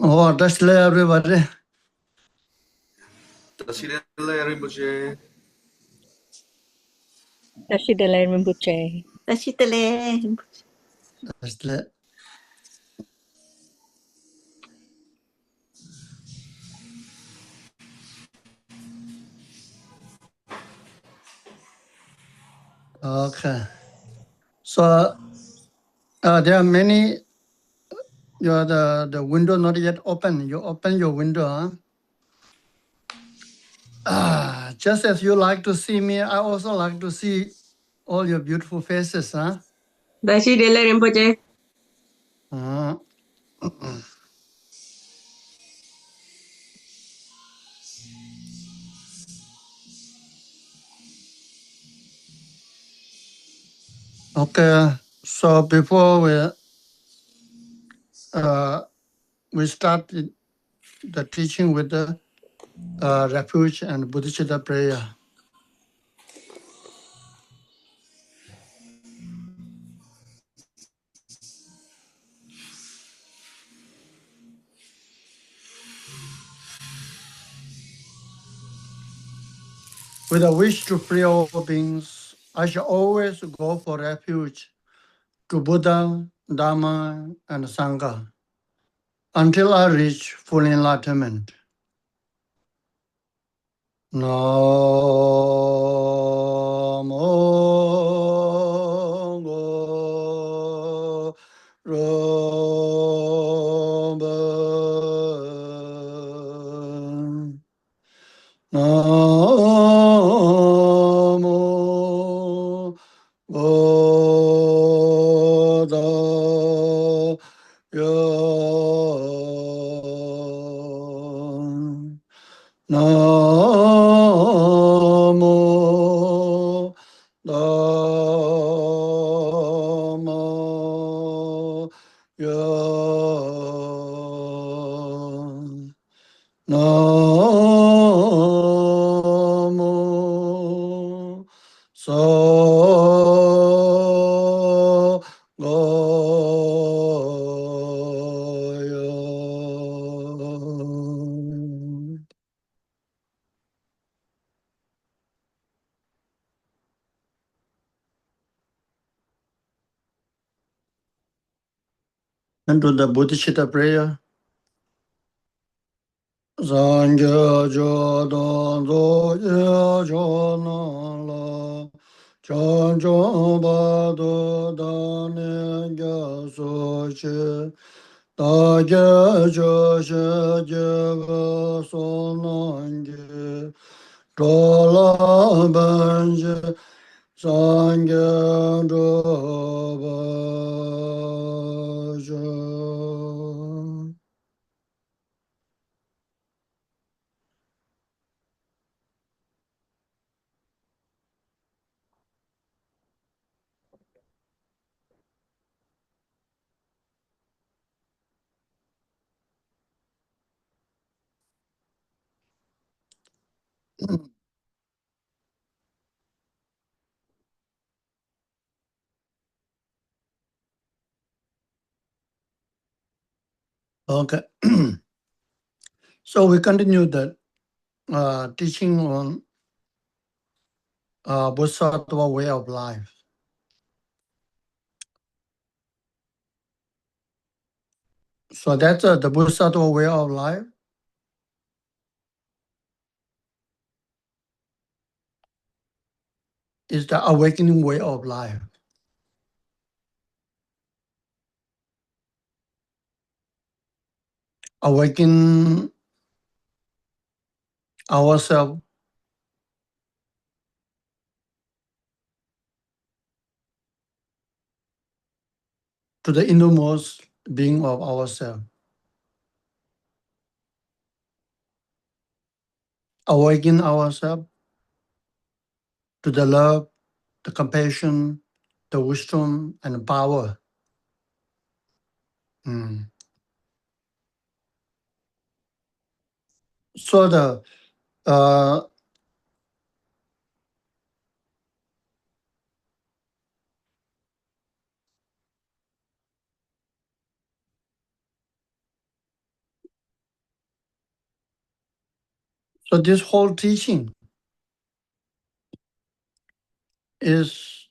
Oh, that's everybody. Tashidele Rinpoche. Tashidele Rinpoche. Tashitele. That's okay. So there are many. The window not yet open. You open your window, huh? Just as you like to see me, I also like to see all your beautiful faces, huh? Tashitele Rinpoche. Uh, okay. So before we start the teaching with the refuge and Bodhisattva prayer. With a wish to free all beings, I shall always go for refuge to Buddha, Dharma, and Sangha until I reach full enlightenment. Namo Rampa Namo Bodhaya Namo Dhammaya Namo Sangaya. And to the Bodhisattva prayer. Sangya Jodon Zoya Jonala Chanchon Bado Dane Gyasoche Dagya Joshe Jeva Sonange Chola Banje Sangya Drobaja. Okay. So we continue the teaching on Bodhisattva way of life. So that's the Bodhisattva way of life is the awakening way of life. Awaken ourselves to the innermost being of ourselves. Awaken ourselves to the love, the compassion, the wisdom, and power. Mm. So uh, So this whole teaching is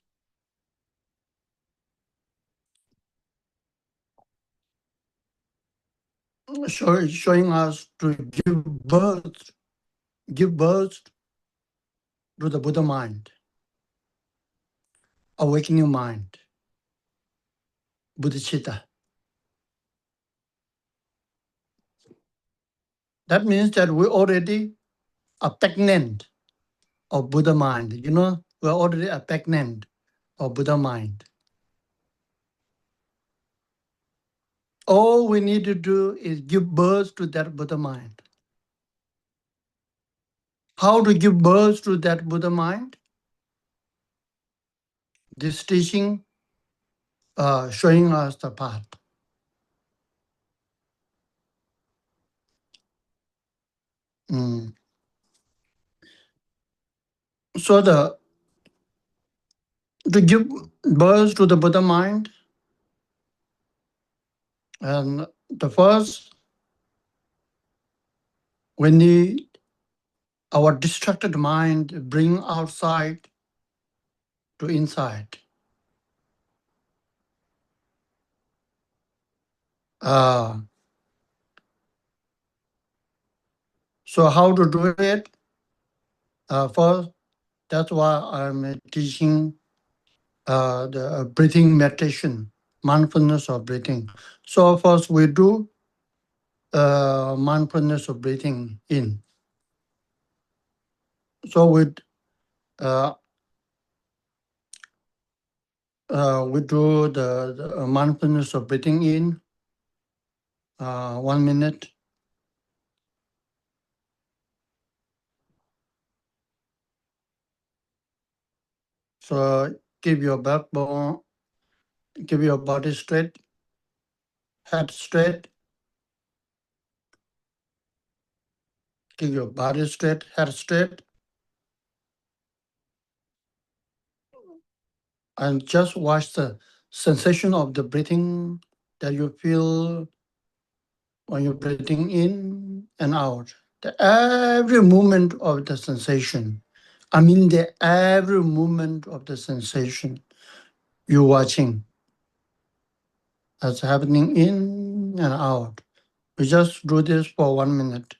showing us to give birth to the Buddha mind, awakening mind, Bodhicitta. That means that we already are pregnant of Buddha mind. You know, we're already a pregnant of Buddha mind. All we need to do is give birth to that Buddha mind. How to give birth to that Buddha mind? This teaching showing us the path. Mm. So to give birth to the Buddha mind, and the first, we need our distracted mind bring outside to inside. So how to do it? First, that's why I'm teaching the breathing meditation, mindfulness of breathing. So first we do mindfulness of breathing in. So uh, we do the mindfulness of breathing in 1 minute. So keep your backbone, keep your body straight, head straight, keep your body straight, head straight, and just watch the sensation of the breathing that you feel when you're breathing in and out. Every movement of the sensation, every movement of the sensation you're watching that's happening in and out. We just do this for 1 minute.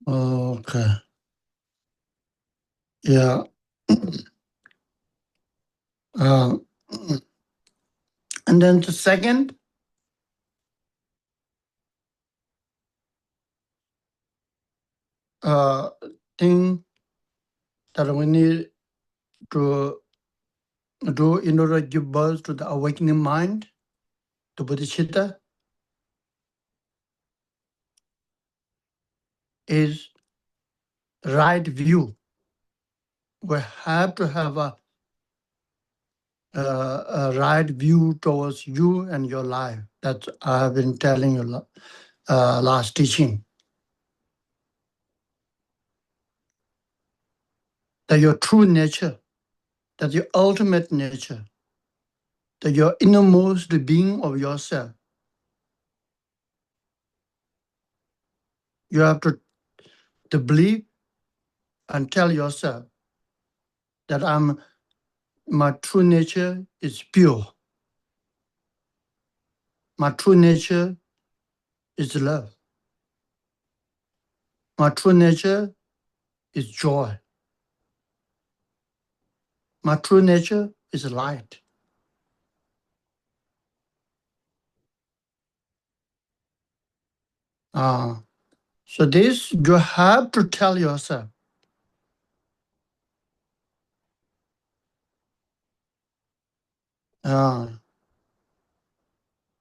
Okay. Yeah. And then the second, thing that we need to do in order to give birth to the awakening mind, to bodhicitta, is right view. We have to have a right view towards you and your life. That I have been telling you last teaching. That your true nature, that your ultimate nature, that your innermost being of yourself. You have to believe and tell yourself that my true nature is pure. My true nature is love. My true nature is joy. My true nature is light. So this you have to tell yourself.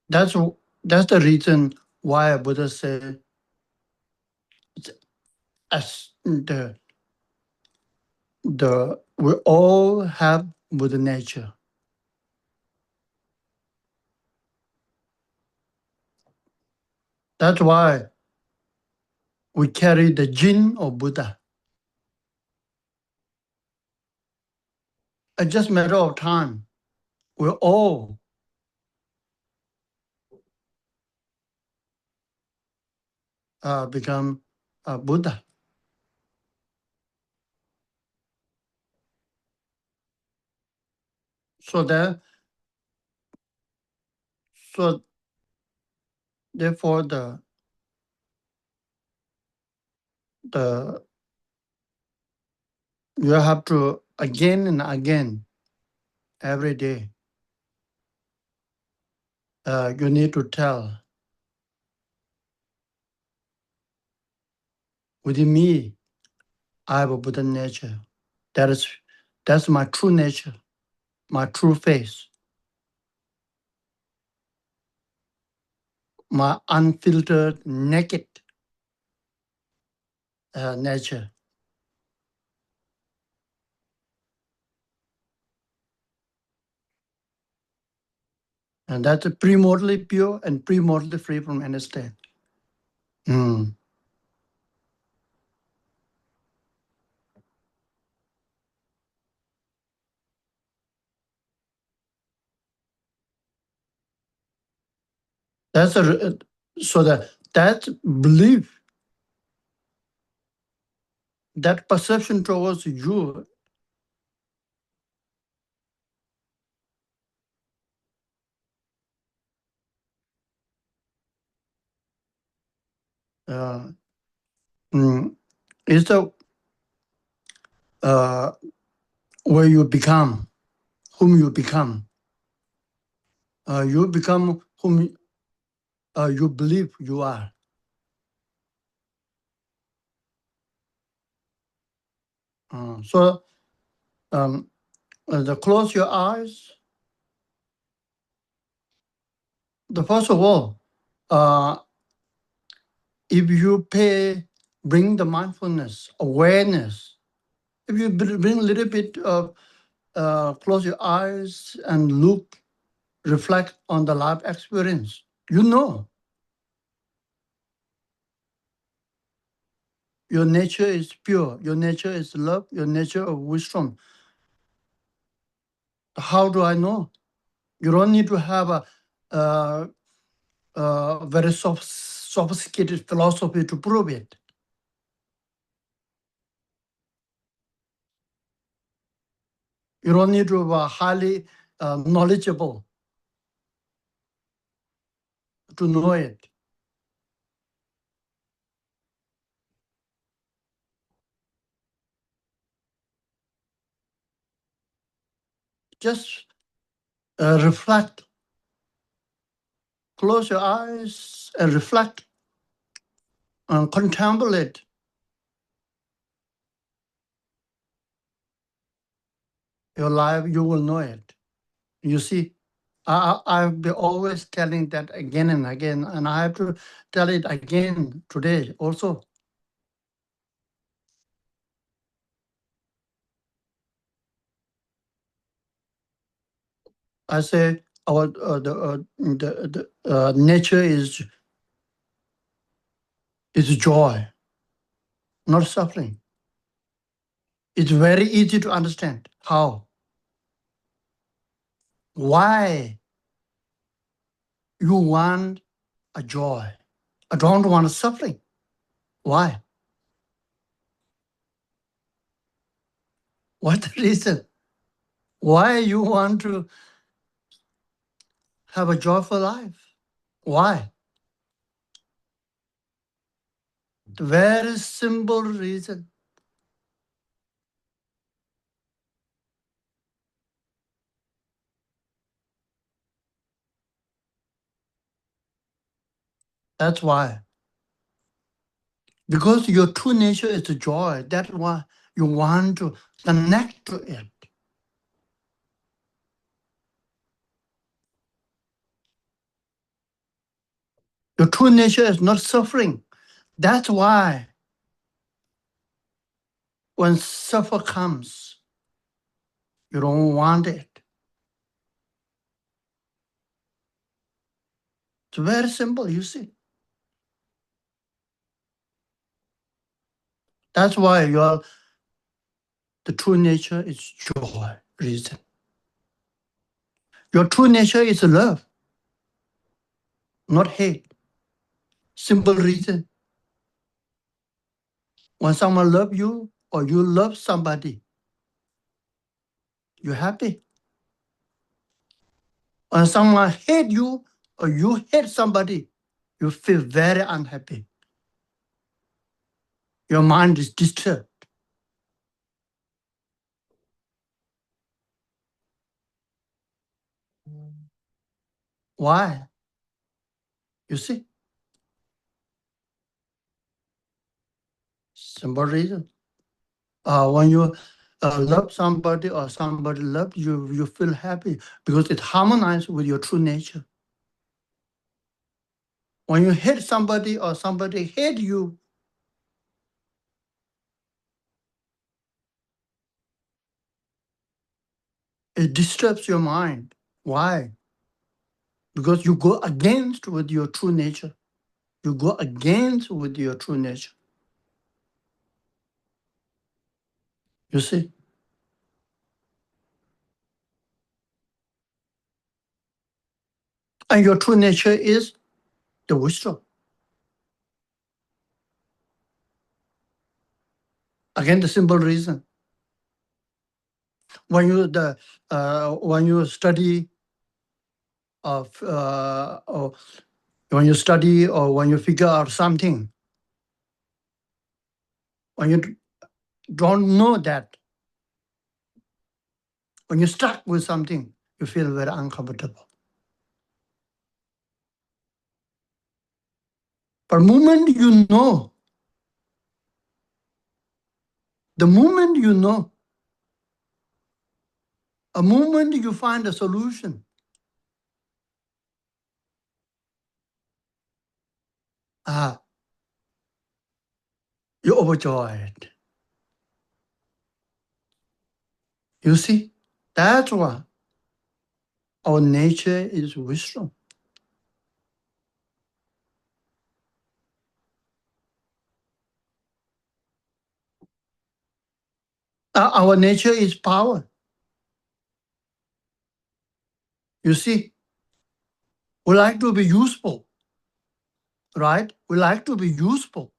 That's the reason why Buddha said as we all have Buddha nature. That's why we carry the gene of Buddha. It's just a matter of time. We all become a Buddha. So therefore you have to again and again every day. You need to tell within me, I have a Buddha nature. That's my true nature, my true face, my unfiltered, naked nature. And that's premortally pure and premortally free from any state. So that belief, that perception towards you, is the where you become, whom you become. You become whom you believe you are. So close your eyes. First of all, if you bring the mindfulness, awareness If you bring a little bit of, close your eyes and look, reflect on the life experience, you know your nature is pure, your nature is love, your nature of wisdom. How do I know? You don't need to have a very sophisticated philosophy to prove it. You don't need to be highly knowledgeable to know it. Just reflect. Close your eyes and reflect and contemplate. Your life, you will know it. You see, I've been always telling that again and again, and I have to tell it again today also. I say our the nature is joy, not suffering. It's very easy to understand how, why you want a joy. I don't want suffering. Why? What the reason? Why you want to have a joyful life? Why? The very simple reason. That's why. Because your true nature is joy. That's why you want to connect to it. Your true nature is not suffering. That's why when suffer comes, you don't want it. It's very simple, you see. That's why the true nature is joy reason. Your true nature is love, not hate. Simple reason. When someone loves you or you love somebody, you're happy. When someone hates you or you hate somebody, you feel very unhappy. Your mind is disturbed. Why? You see? Simple reason. When you love somebody or somebody loves you, you feel happy because it harmonizes with your true nature. When you hate somebody or somebody hates you, it disturbs your mind. Why? Because you go against with your true nature. You go against with your true nature. You see? And your true nature is the wisdom. Again, the simple reason. When you study or when you study or when you figure out something, when you don't know that, when you're stuck with something, you feel very uncomfortable. But the moment you know, a moment you find a solution, you're overjoyed. You see, that's why our nature is wisdom. Our nature is power. You see, we like to be useful, right? We like to be useful.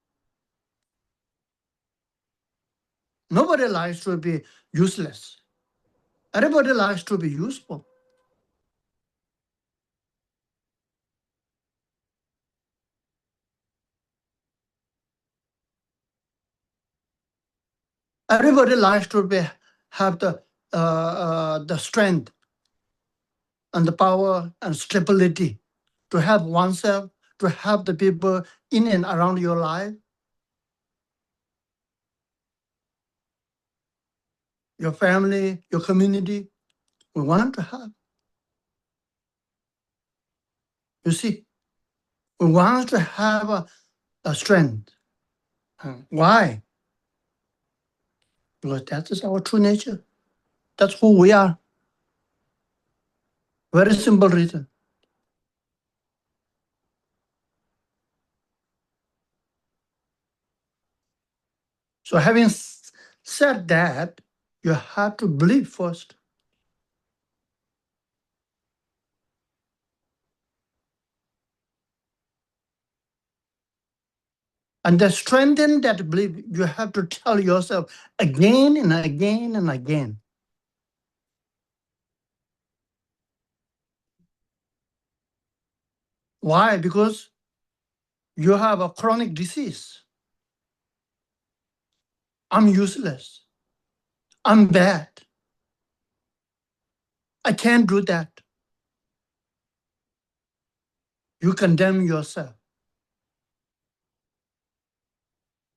Nobody likes to be useless. Everybody likes to be useful. Everybody likes to have the strength and the power and stability to help oneself, to help the people in and around your life, your family, your community. We want to have. You see, we want to have a strength. Why? Because that is our true nature. That's who we are. Very simple reason. So having said that, you have to believe first. And to strengthen that belief, you have to tell yourself again and again and again. Why? Because you have a chronic disease. I'm useless. I'm bad. I can't do that. You condemn yourself.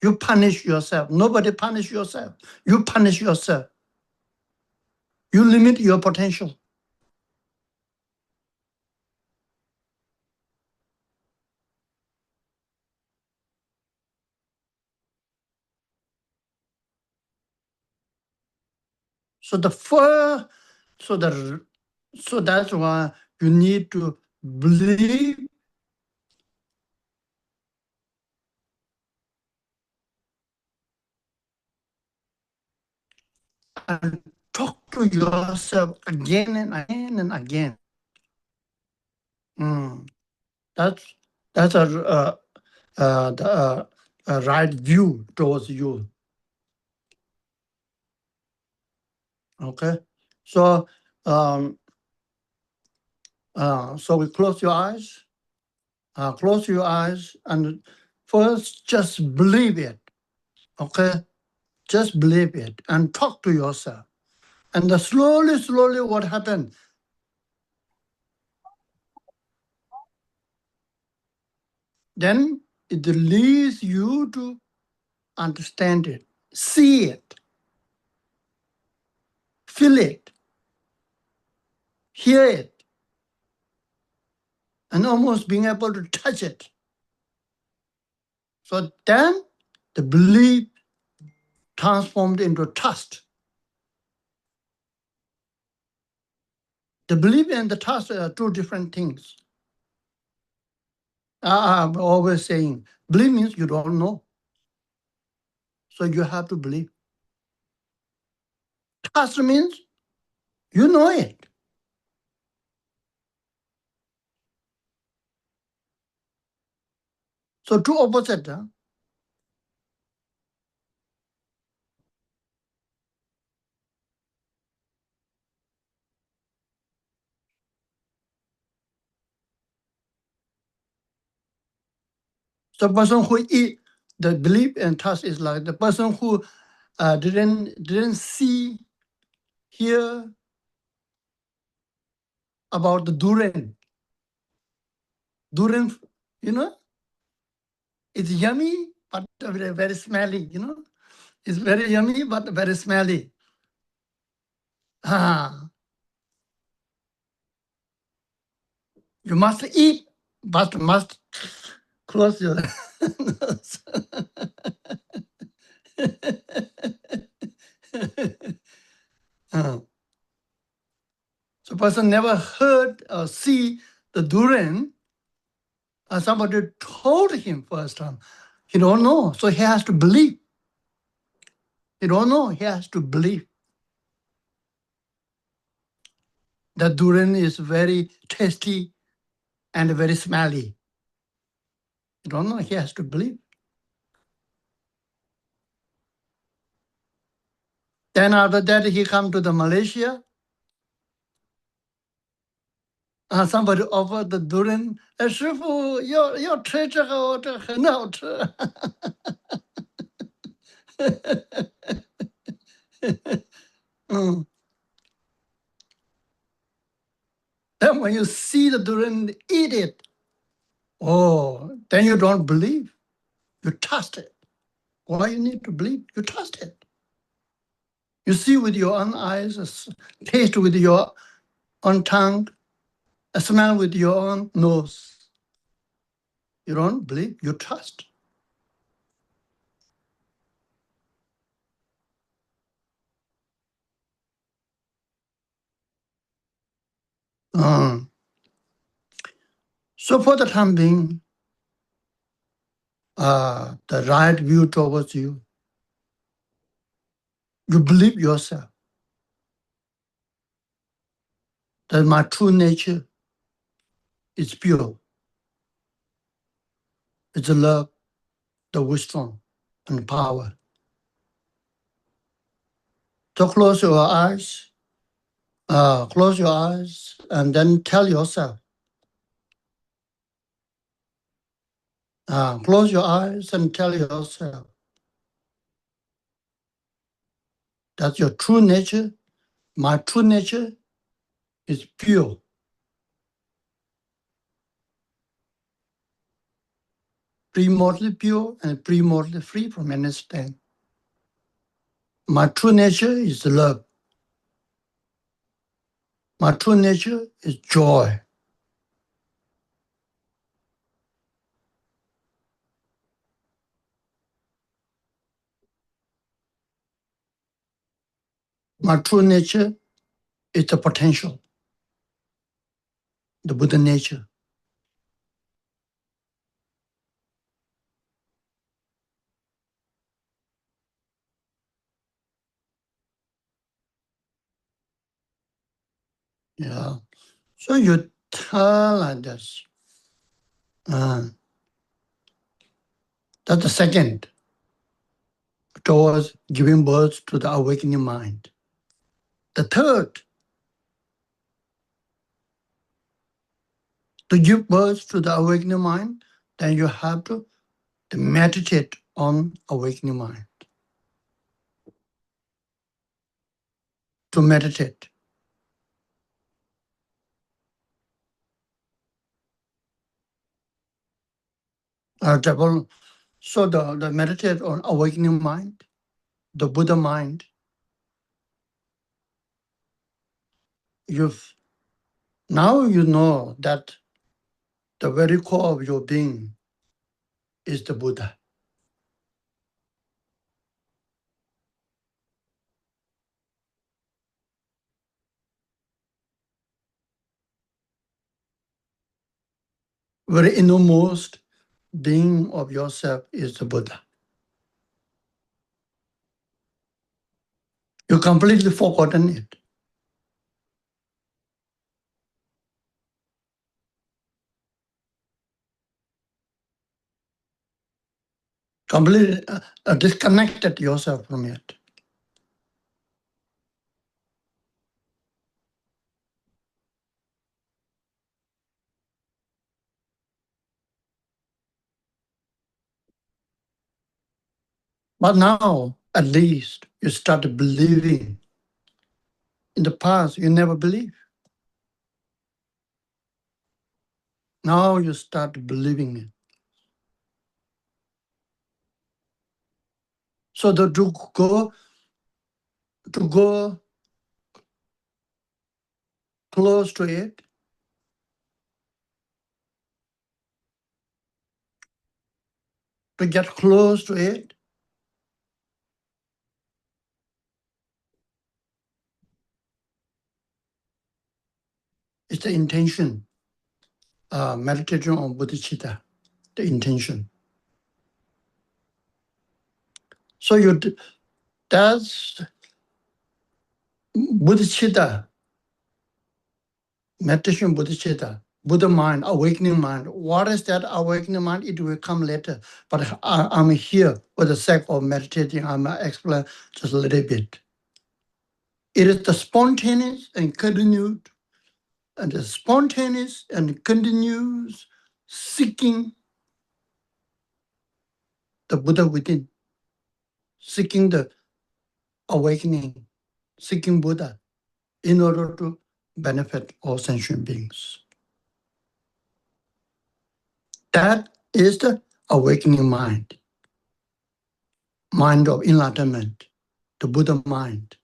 You punish yourself. Nobody punish yourself. You punish yourself. You limit your potential. So that's why you need to believe and talk to yourself again and again and again. That's a right view towards you. Okay, so so we close your eyes. Close your eyes and first just believe it. Okay, just believe it and talk to yourself. And then slowly, what happened? Then it leads you to understand it, see it, feel it, hear it, and almost being able to touch it. So then the belief transformed into trust. The belief and the trust are two different things. I'm always saying, believe means you don't know. So you have to believe. Trust means you know it. So two opposite. So person who eat the belief and trust is like the person who didn't see, hear about the durian. Durian, you know, it's yummy but very, very smelly. You know, it's very yummy but very smelly. You must eat, but must close your nose. person never heard or see the durian, and somebody told him first time, he don't know, so he has to believe. He don't know, he has to believe. The durian is very tasty and very smelly. You don't know, he has to believe. Then after that, he come to the Malaysia. Somebody offered the durian. 师傅要吃这个，这个很好吃。Then when you see the durian, eat it. Oh, then you don't believe. You trust it. Why you need to believe? You trust it. You see with your own eyes, taste with your own tongue, smell with your own nose. You don't believe, you trust. So for the time being, the right view towards you, you believe yourself that my true nature is pure. It's the love, the wisdom, and power. So close your eyes, and then tell yourself, close your eyes and tell yourself that your true nature, my true nature is pure. Pre-mortally pure and pre-mortally free from any stain. My true nature is love. My true nature is joy. My true nature is the potential, the Buddha nature. Yeah. So you tell like this. That's the second towards giving birth to the awakening mind. The third, to give birth to the awakening mind, then you have to meditate on awakening mind. To meditate. So the meditate on awakening mind, the Buddha mind, now you know that the very core of your being is the Buddha. Very innermost being of yourself is the Buddha. You completely forgotten it. Completely disconnected yourself from it. But now, at least, you start believing. In the past, you never believed. Now you start believing it. So to go close to it, to get close to it, the intention. Meditation on bodhicitta, the intention. So that's bodhicitta, meditation bodhicitta, Buddha mind, awakening mind. What is that awakening mind? It will come later. But I'm here for the sake of meditating. I'm going to explain just a little bit. It is the spontaneous and continued, and the spontaneous and continuous seeking the Buddha within, seeking the awakening, seeking Buddha in order to benefit all sentient beings. That is the awakening mind, mind of enlightenment, the Buddha mind.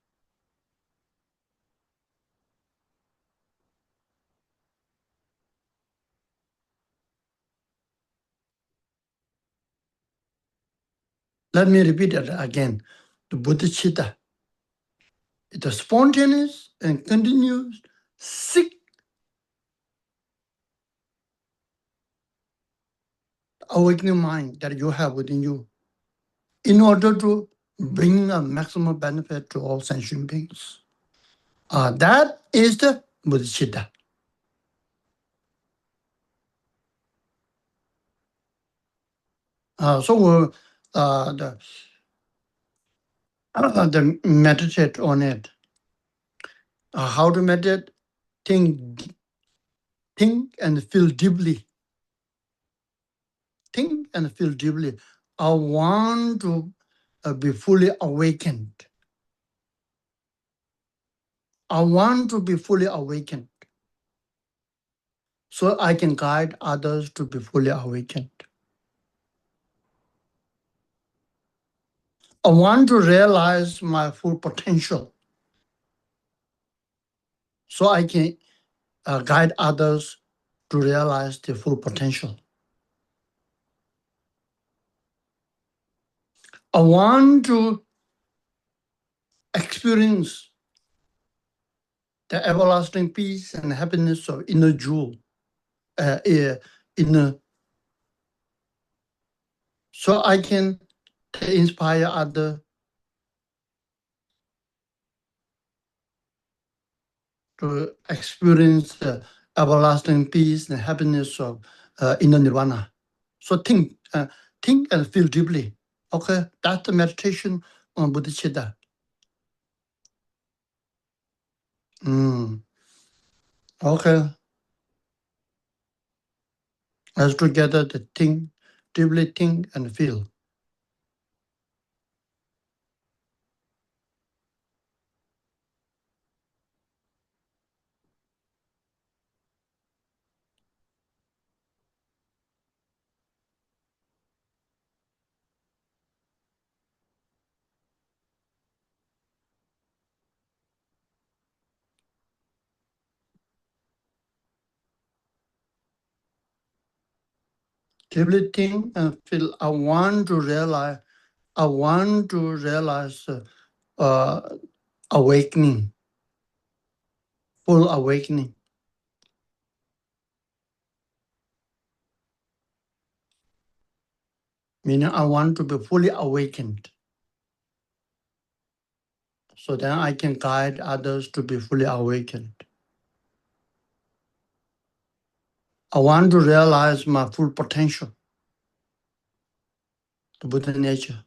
Let me repeat it again. The Bodhicitta is the spontaneous and continuous seek awakening mind that you have within you in order to bring a maximum benefit to all sentient beings. That is the Bodhicitta. So the meditate on it. How to meditate? Think and feel deeply. Think and feel deeply. I want to be fully awakened. I want to be fully awakened so I can guide others to be fully awakened. I want to realize my full potential so I can guide others to realize their full potential. I want to experience the everlasting peace and happiness of inner jewel, inner, so I can inspire others to experience the everlasting peace and happiness of inner nirvana. So think and feel deeply. Okay, that's the meditation on bodhicitta. Okay, let's together the think, deeply think and feel. Deeply think and feel. I want to realize awakening, full awakening. Meaning I want to be fully awakened. So then I can guide others to be fully awakened. I want to realize my full potential, the Buddha nature.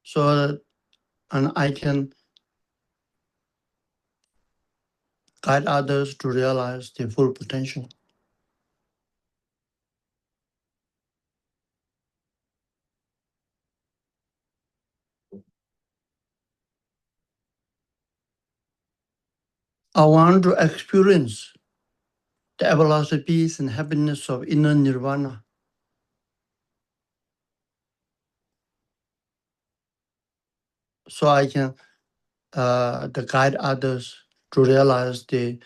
So that and I can guide others to realize their full potential. I want to experience the everlasting peace and happiness of inner nirvana. So I can to guide others to realize the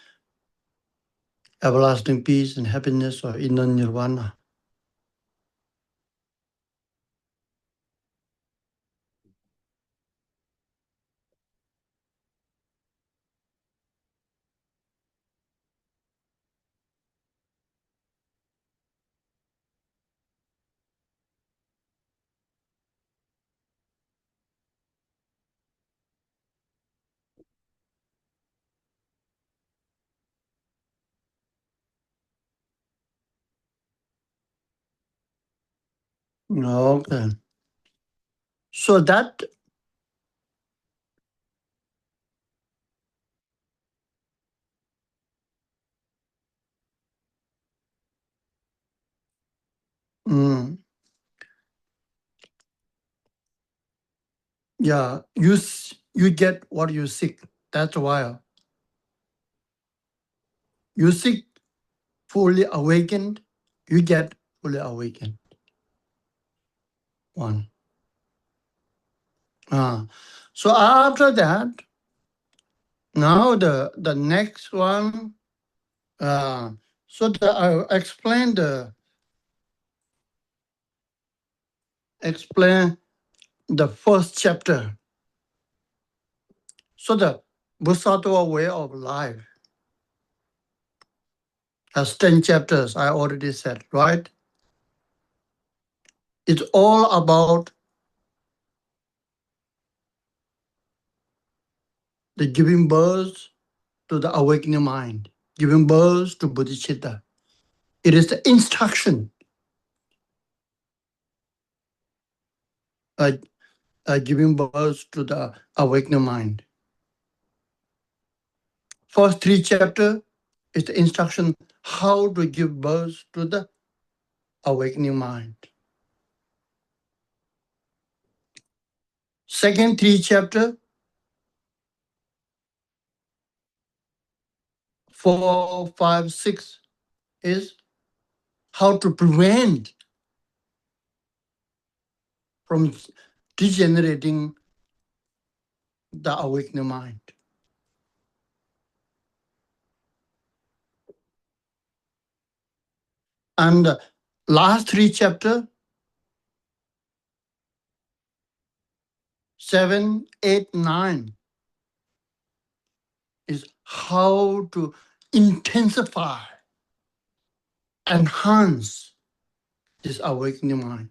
everlasting peace and happiness of inner nirvana. Okay. So that yeah, you get what you seek. That's why you seek fully awakened, you get fully awakened. One. So after that, now the next one. I explain the first chapter. So the Bodhisattva way of life has 10 chapters. I already said, right? It's all about the giving birth to the awakening mind, giving birth to bodhicitta. It is the instruction, giving birth to the awakening mind. First 3 chapters is the instruction how to give birth to the awakening mind. Second 3 chapters, 4, 5, 6 is how to prevent from degenerating the awakening mind. And the last 3 chapters, 7, 8, 9, is how to intensify, enhance this awakening mind.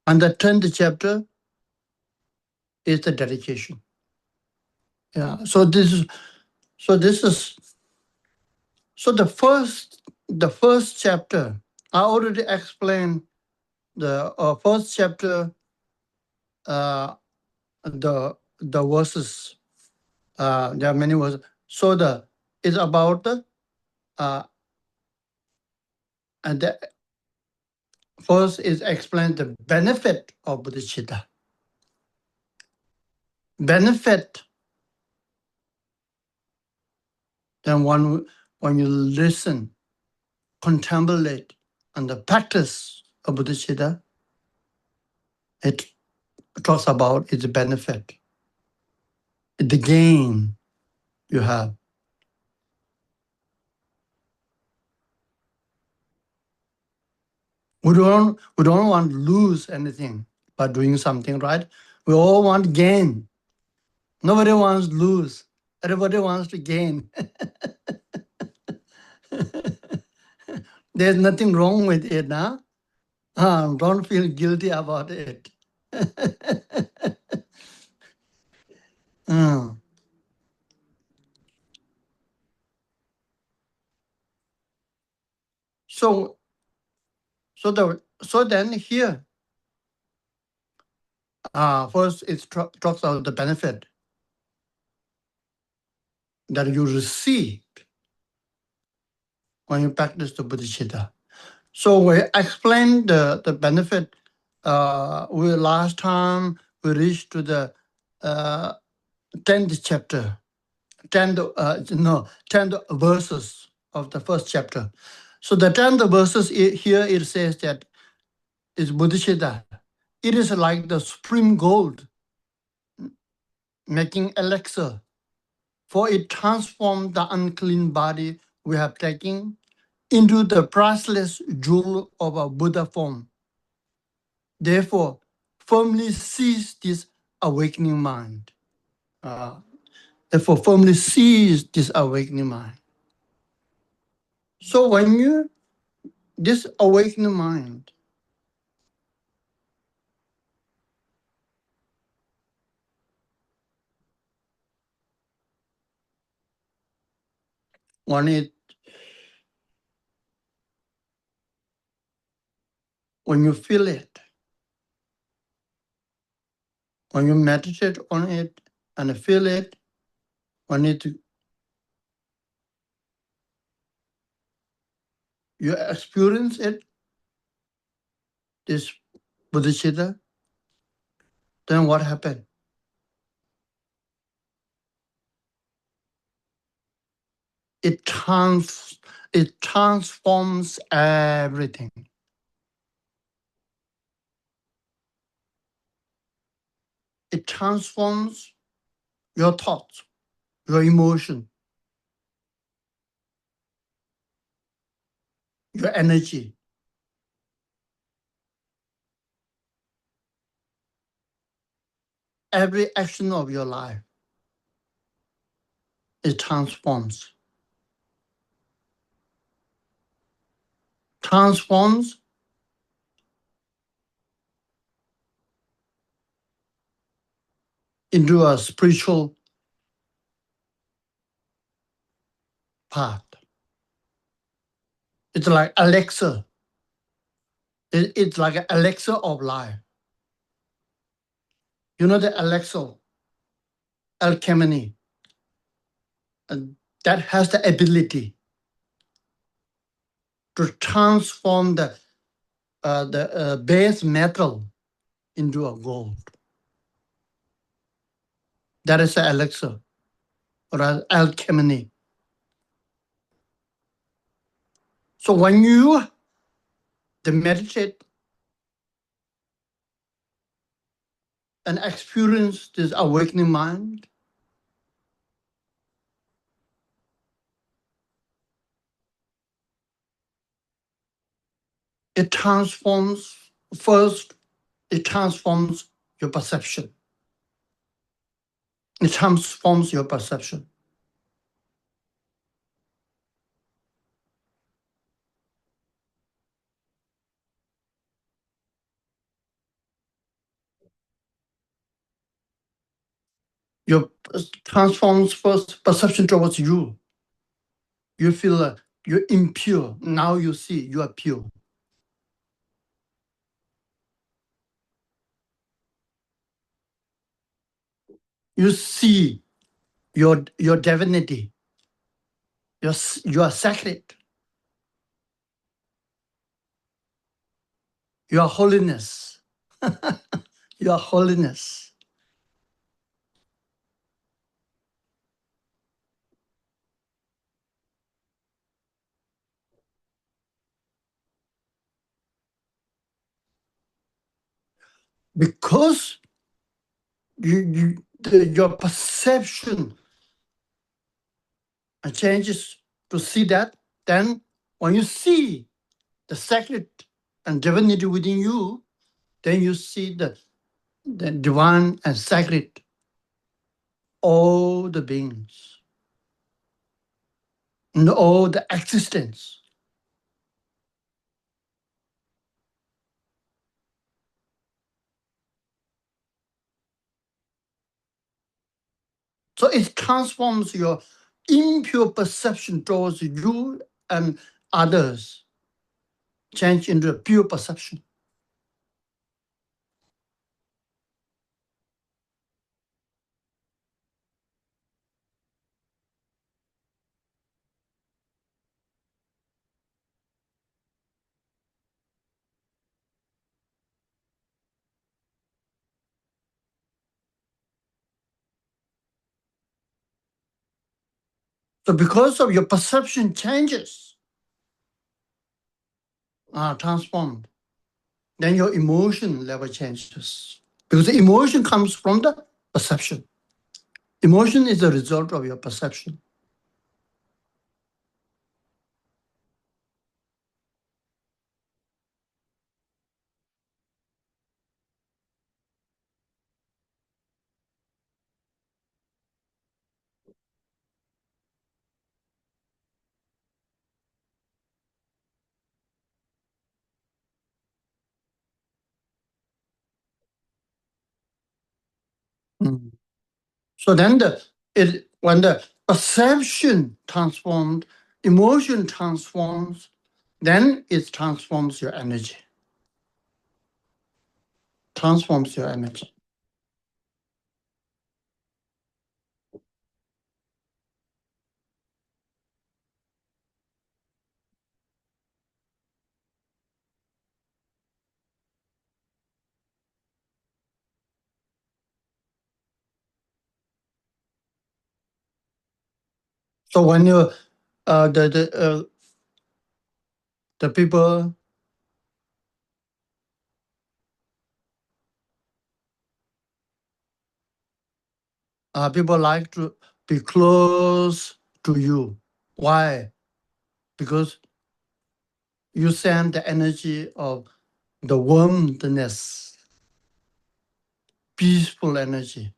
And the 10th chapter is the dedication. Yeah. So the first chapter, I already explained the first chapter, the verses. There are many verses. So it's about and the first is explain the benefit of bodhicitta. Benefit. Then when you listen, contemplate, and the practice of bodhicitta, it talks about its benefit, the gain you have. We don't want to lose anything by doing something, right? We all want gain. Nobody wants to lose. Everybody wants to gain. There's nothing wrong with it, huh? Don't feel guilty about it. Uh, so then here, first it talks about the benefit that you receive when you practice the bodhicitta. So we explained the benefit. Last time we reached to the 10th chapter, 10th verses of the first chapter. So the 10th verses here it says that is bodhicitta. It is like the supreme gold making elixir, for it transforms the unclean body we have taken into the priceless jewel of a Buddha form. Therefore, firmly seize this awakening mind. Therefore, firmly seize this awakening mind. So when this awakening mind, when it when you feel it, when you meditate on it and feel it, when you experience it, this bodhicitta, then what happened? It transforms everything. It transforms your thoughts, your emotion, your energy. Every action of your life, it transforms. Transforms into a spiritual path. It's like Alexa. It's like an Alexa of life. You know the Alexa, alchemy, that has the ability to transform the base metal into a gold. That is an Alexa or an alchemy. So when you meditate and experience this awakening mind, it transforms, first, it transforms your perception. It transforms your perception. Your transforms first perception towards you. You feel you're impure. Now you see you are pure. You see your divinity. You are sacred. Your holiness. Your holiness. Because your perception changes to see that, then when you see the sacred and divinity within you, then you see the divine and sacred, all the beings, and all the existence. So it transforms your impure perception towards you and others, change into a pure perception. So because of your perception changes, transformed, then your emotion level changes. Because the emotion comes from the perception. Emotion is the result of your perception. Mm. So then when the perception transformed, emotion transforms, then it transforms your energy. transforms your energy. So when you the people people like to be close to you. Why? Because you send the energy of the warmthness, peaceful energy,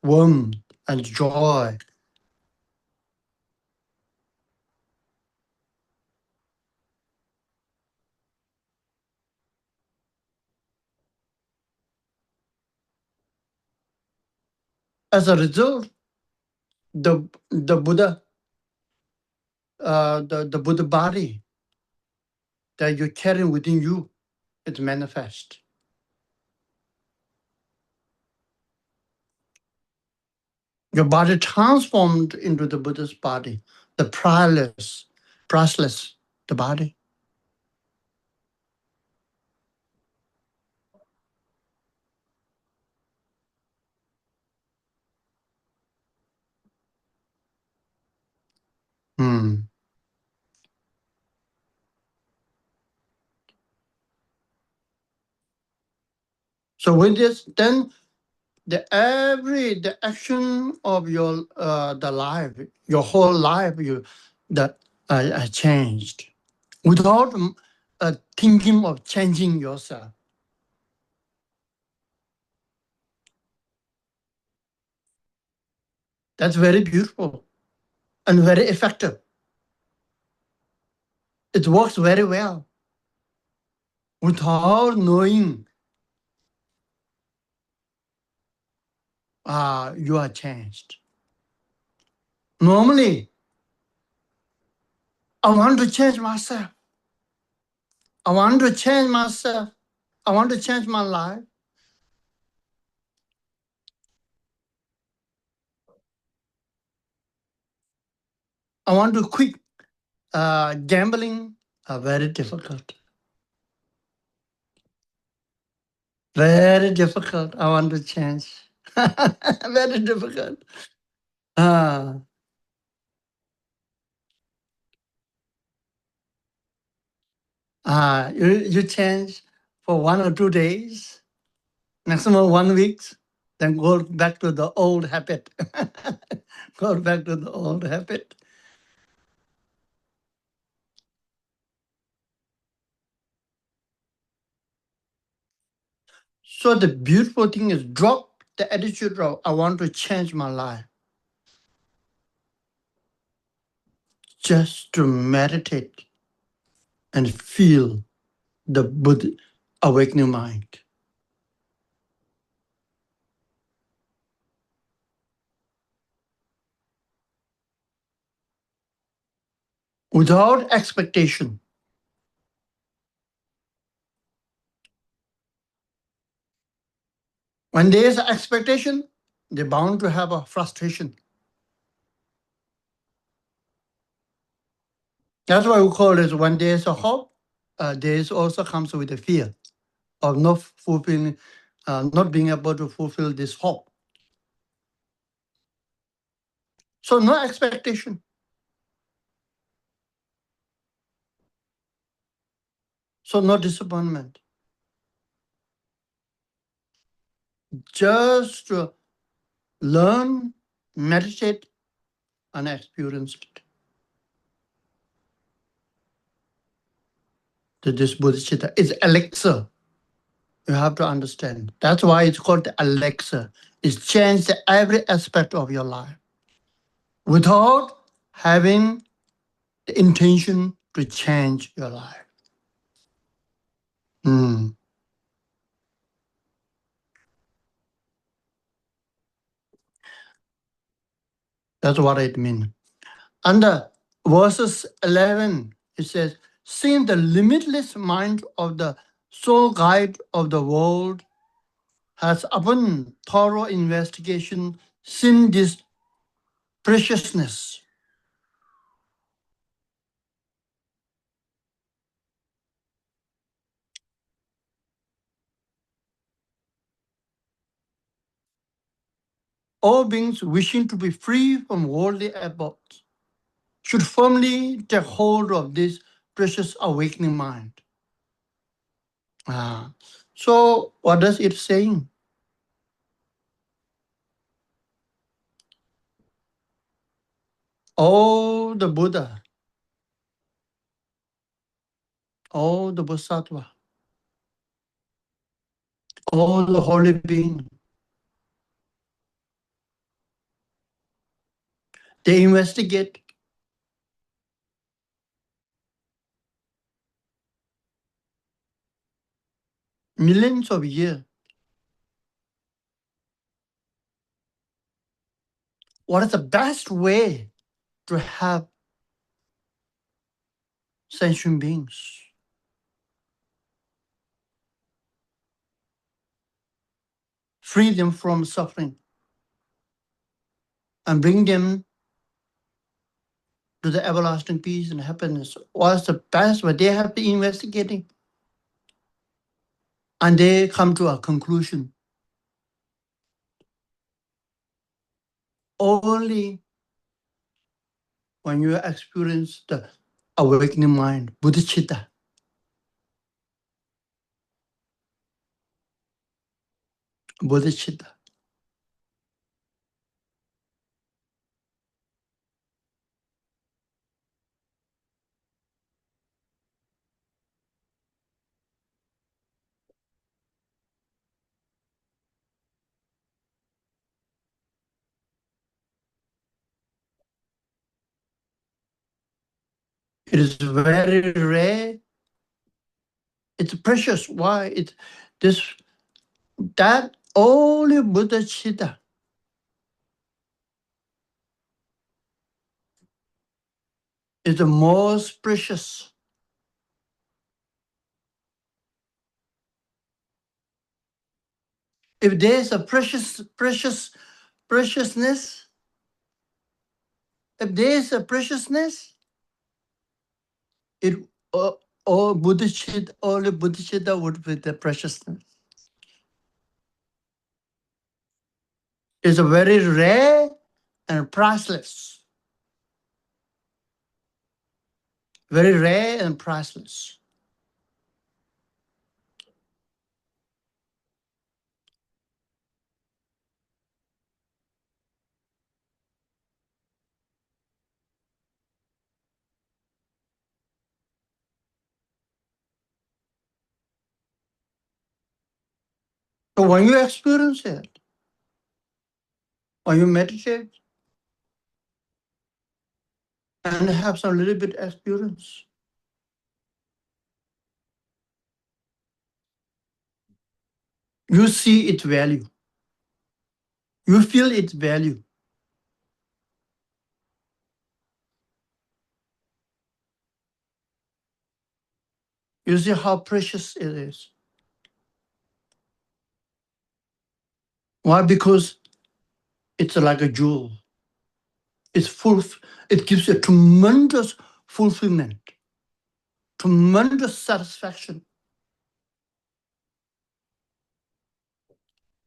warmth and joy. As a result, the Buddha, the Buddha body that you carry within you, it manifest. Your body transformed into the Buddha's body, the priceless, the body. So with this, then the action of your the life, your whole life, that changed without thinking of changing yourself. That's very beautiful and very effective. It works very well without knowing you are changed. Normally, I want to change myself. I want to change myself. I want to change my life. I want to quit gambling. Very difficult. Very difficult. I want to change. Very difficult. You change for 1 or 2 days, maximum 1 week, then go back to the old habit. Go back to the old habit. So the beautiful thing is drop the attitude of I want to change my life. Just to meditate and feel the Buddha awakening mind. Without expectation. When there is expectation, they're bound to have a frustration. That's why we call it when there's a hope, there is also comes with a fear of not fulfilling, not being able to fulfill this hope. So no expectation. So no disappointment. Just to learn, meditate, and experience it. This bodhicitta is elixir. You have to understand. That's why it's called the elixir. It's changed every aspect of your life without having the intention to change your life. That's what it means. Under verses 11, it says, seeing the limitless mind of the sole guide of the world has upon thorough investigation seen this preciousness. All beings wishing to be free from worldly efforts should firmly take hold of this precious awakening mind. So what does it saying? All the Buddha, all the Bodhisattva, all the holy beings, they investigate millions of years. What is the best way to have sentient beings? Free them from suffering and bring them to the everlasting peace and happiness. What's the best way? They have been investigating. And they come to a conclusion. Only when you experience the awakening mind, bodhicitta, bodhicitta. It is very rare. It's precious. Why? That only bodhicitta is the most precious. If there is a preciousness, if there is a preciousness, it all bodhicitta, only bodhicitta would be the preciousness. It's a very rare and priceless. Very rare and priceless. So when you experience it, when you meditate and have some little bit experience, you see its value. You feel its value. You see how precious it is. Why? Because it's like a jewel. It's full. It gives you tremendous fulfillment, tremendous satisfaction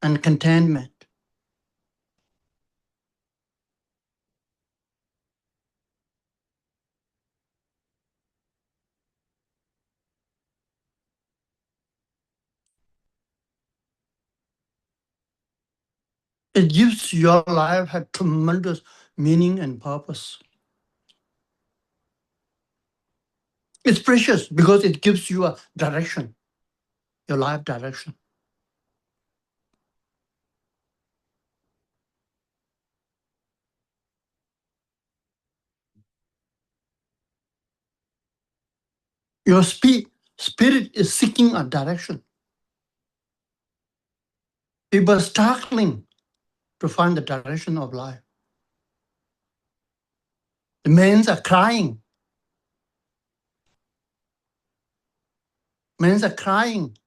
and contentment. It gives your life a tremendous meaning and purpose. It's precious because it gives you a direction, your life direction. Your spirit is seeking a direction. People are struggling to find the direction of life. The men are crying. Men are crying.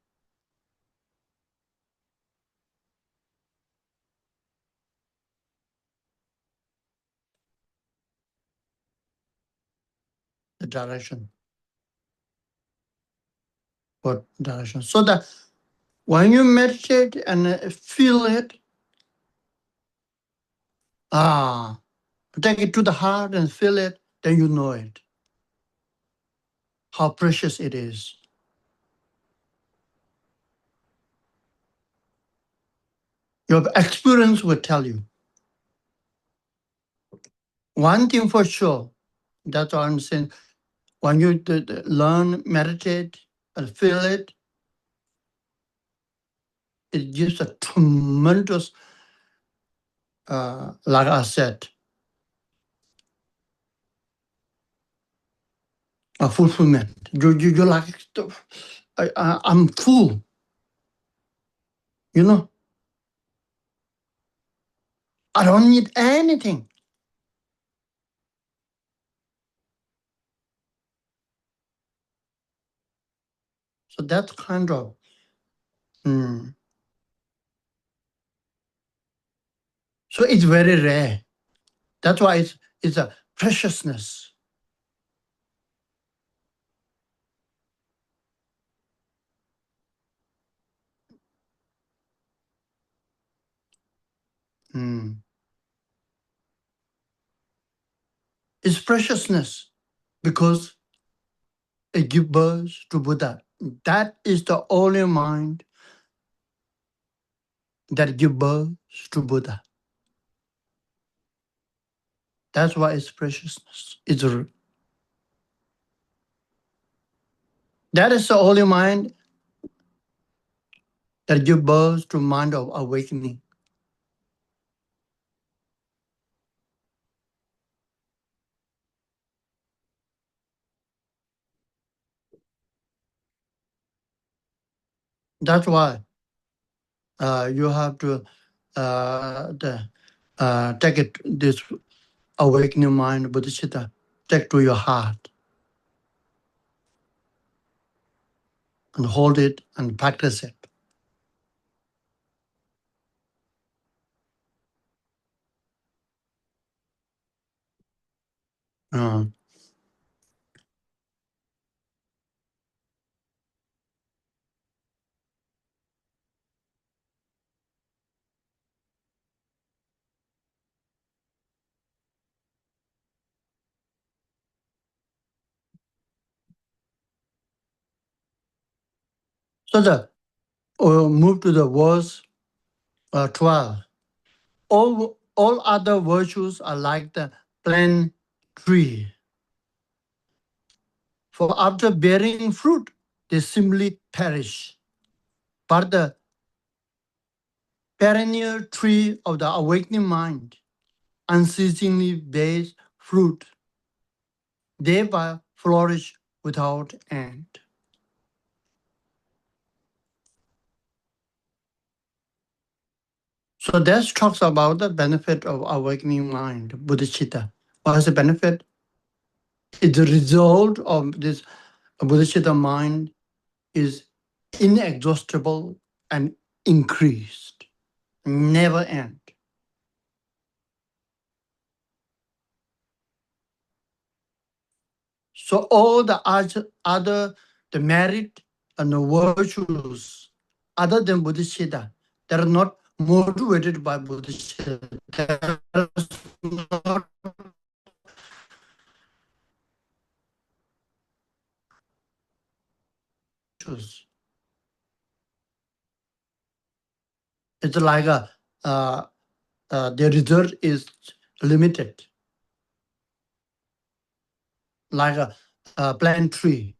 direction. What direction? So that when you meditate and feel it, take it to the heart and feel it, then you know it. How precious it is. Your experience will tell you. One thing for sure, that's what I'm saying. When you learn, meditate, and feel it, it gives a tremendous, like I said, a fulfillment. You like, I'm full, you know. I don't need anything. So that kind of, so it's very rare. That's why it's a preciousness. It's preciousness because it gives birth to Buddha. That is the only mind that gives birth to Buddha. That's why it's preciousness. That is the only mind that gives birth to mind of awakening. That's why you have to take it, this awakening mind, Bodhisattva, take to your heart and hold it and practice it. So we'll move to the verse 12. All other virtues are like the plant tree. For after bearing fruit, they simply perish. But the perennial tree of the awakening mind unceasingly bears fruit, thereby flourish without end. So that talks about the benefit of awakening mind, bodhicitta. What is the benefit? It's the result of this bodhicitta mind is inexhaustible and increased, never end. So all the other the merit and the virtues other than bodhicitta, they are not motivated by bodhicitta. They are not virtues. It's like the result is limited, like a plant tree,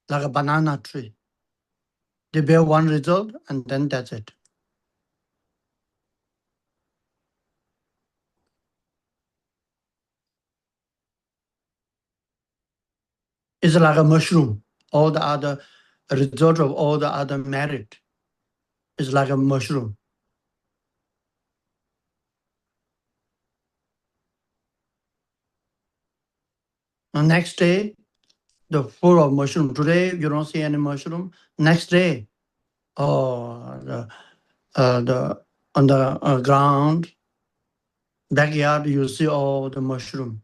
like a banana tree. They bear one result and then that's it. It's like a mushroom. All the other result of all the other merit is like a mushroom. The next day, the full of mushroom. Today, you don't see any mushroom. Next day, on the ground, backyard, you see all the mushroom.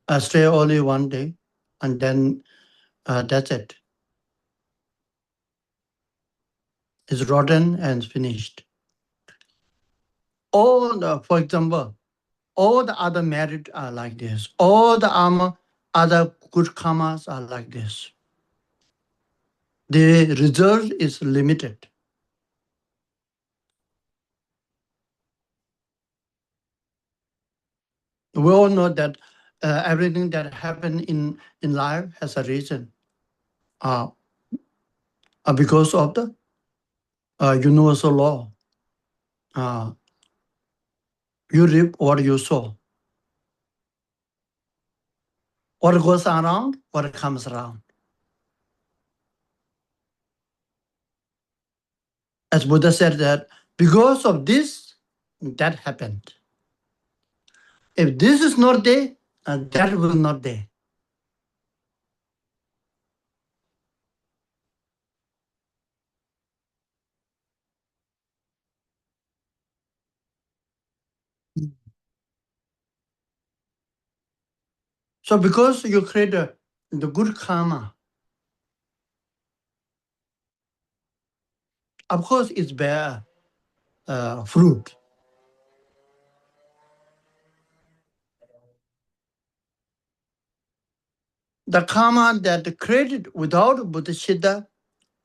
I stay only one day, and then that's it. It's rotten and finished. For example, all the other merit are like this. All the other good karmas are like this. The result is limited. We all know that everything that happens in life has a reason. Because of the universal law. You reap what you sow. What goes around, what comes around. As Buddha said that because of this, that happened. If this is not there, that will not there. So because you create the good karma, of course it's bear fruit. The karma that created without bodhicitta,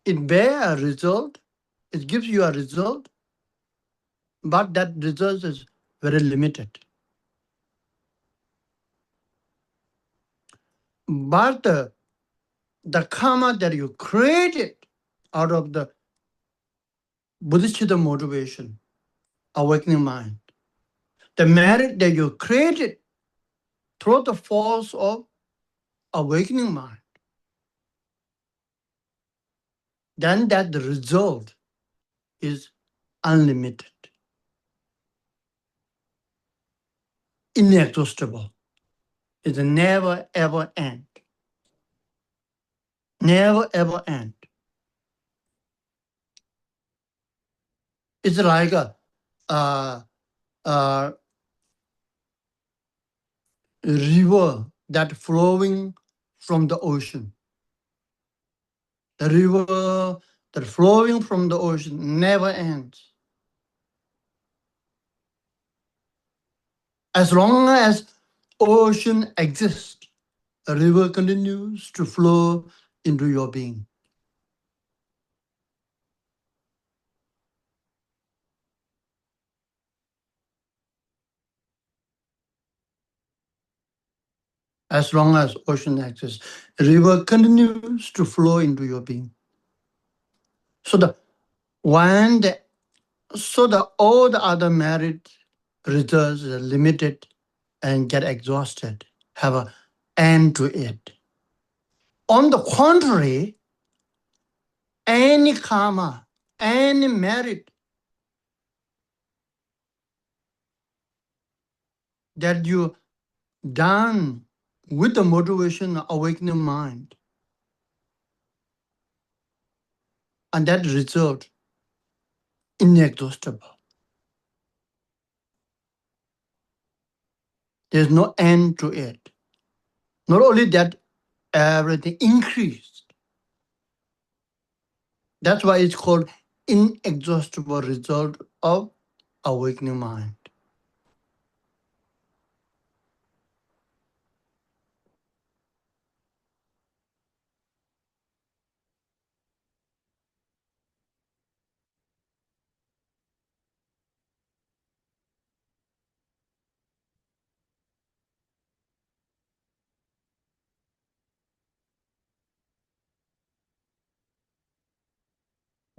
it bear a result, it gives you a result, but that result is very limited. But the karma that you created out of the bodhicitta motivation, awakening mind, the merit that you created through the force of awakening mind, then that result is unlimited, inexhaustible. It never ever end. Never ever end. It's like a river that flowing from the ocean. The river that flowing from the ocean never ends. As long as ocean exists, a river continues to flow into your being. As long as ocean exists, a river continues to flow into your being. So all the other merit results are limited and get exhausted, have an end to it. On the contrary, any karma, any merit that you done with the motivation of awakening mind, and that result inexhaustible. There's no end to it. Not only that, everything increased. That's why it's called inexhaustible result of awakening mind.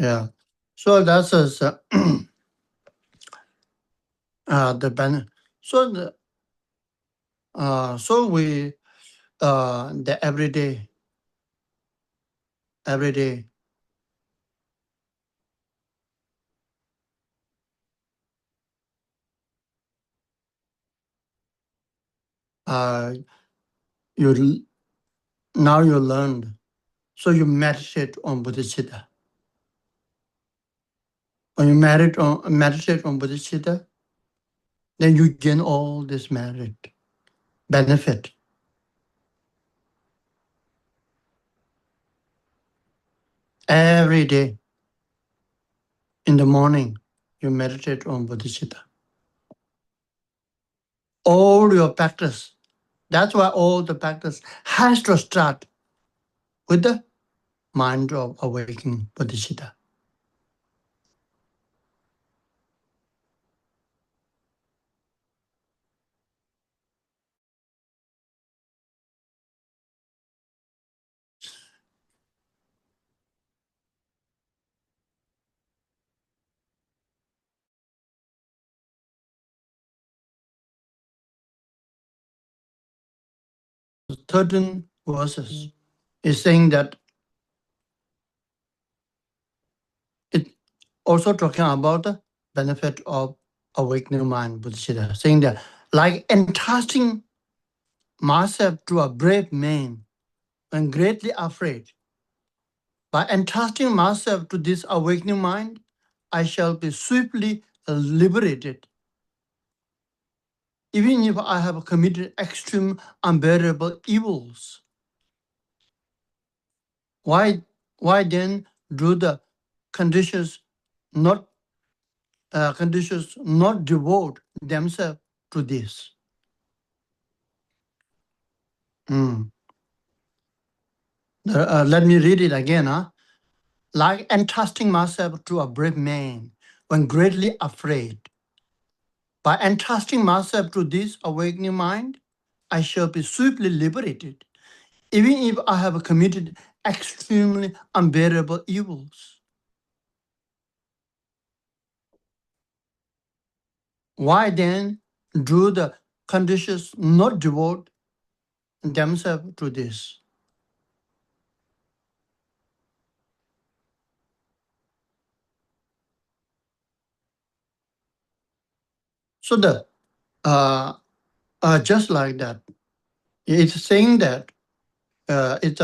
Yeah. So that's the benefit. So we the every day you now you learned. So you meditate on bodhicitta. When you meditate on bodhicitta, then you gain all this merit benefit. Every day in the morning, you meditate on bodhicitta. All your practice, that's why all the practice has to start with the mind of awakening bodhicitta. Certain verses is saying that it also talking about the benefit of awakening mind, bodhicitta, saying that like entrusting myself to a brave man when greatly afraid, by entrusting myself to this awakening mind, I shall be swiftly liberated, even if I have committed extreme unbearable evils. Why then do the conditions not devote themselves to this? Let me read it again. Like entrusting myself to a brave man when greatly afraid. By entrusting myself to this awakening mind, I shall be swiftly liberated, even if I have committed extremely unbearable evils. Why then do the conditions not devote themselves to this? So just like that, it's saying that it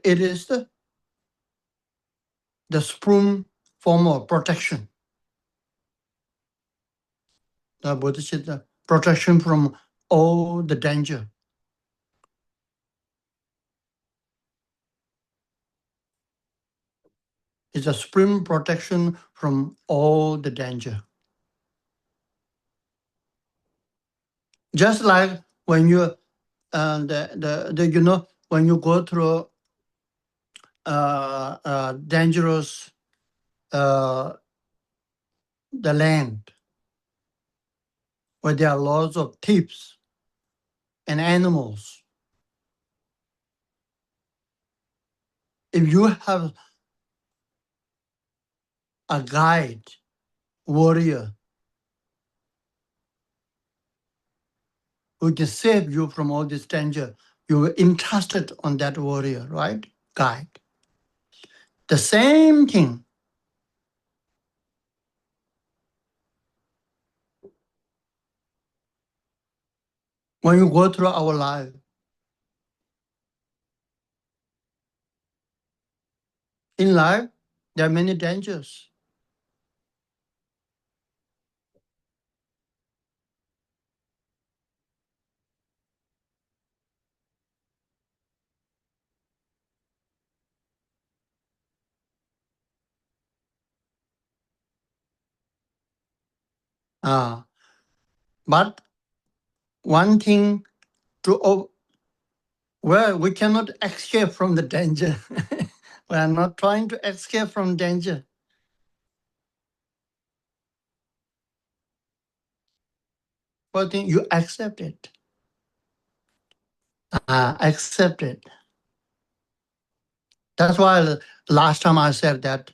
is the supreme form of protection. The Bodhisattva, protection from all the danger. It's a supreme protection from all the danger. Just like when you when you go through dangerous the land where there are lots of thieves and animals. If you have a guide, warrior, who can save you from all this danger, you were entrusted on that warrior, right? Guide. The same thing. When you go through our life, in life, there are many dangers. But one thing well, we cannot escape from the danger. We are not trying to escape from danger. But then you accept it. Accept it. That's why last time I said that,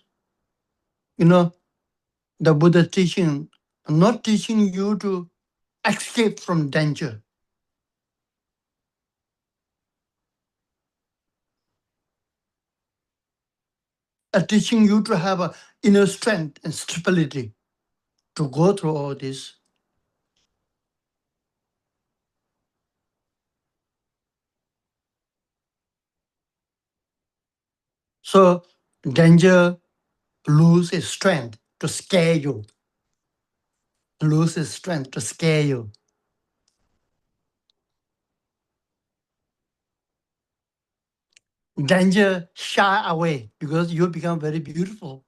the Buddha teaching, not teaching you to escape from danger. Teaching you to have a inner strength and stability to go through all this. So danger lose its strength to scare you. Lose its strength to scare you. danger shy away because you become very beautiful.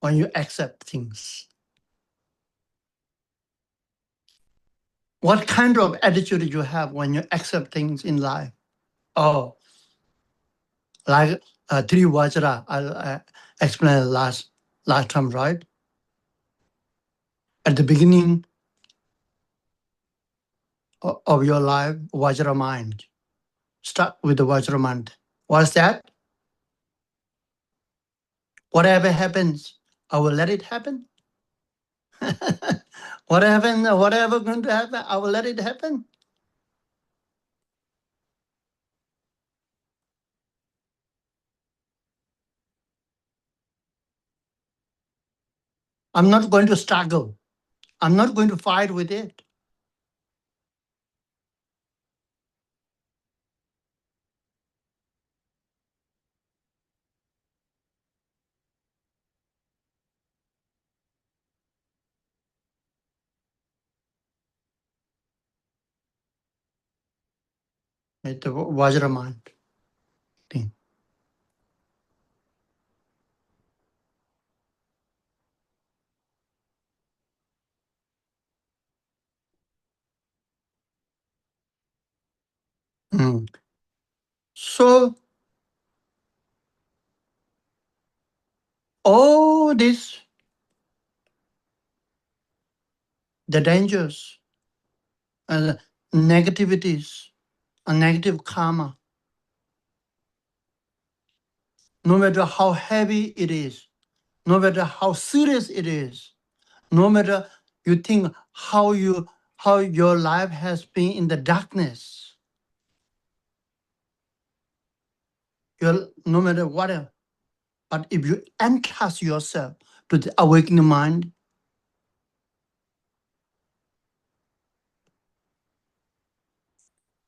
When you accept things. What kind of attitude you have when you accept things in life? Oh, like three vajra, I explained last time, right? At the beginning of your life, vajra mind. Start with the vajra mind. What's that? Whatever happens, I will let it happen. Whatever going to happen, I will let it happen. I'm not going to struggle. I'm not going to fight with it. It's the vajra mind thing. Mm. So all this, the dangers and negativities and negative karma, no matter how heavy it is, no matter how serious it is, no matter you think how your life has been in the darkness, no matter whatever, but if you entrust yourself to the awakening mind,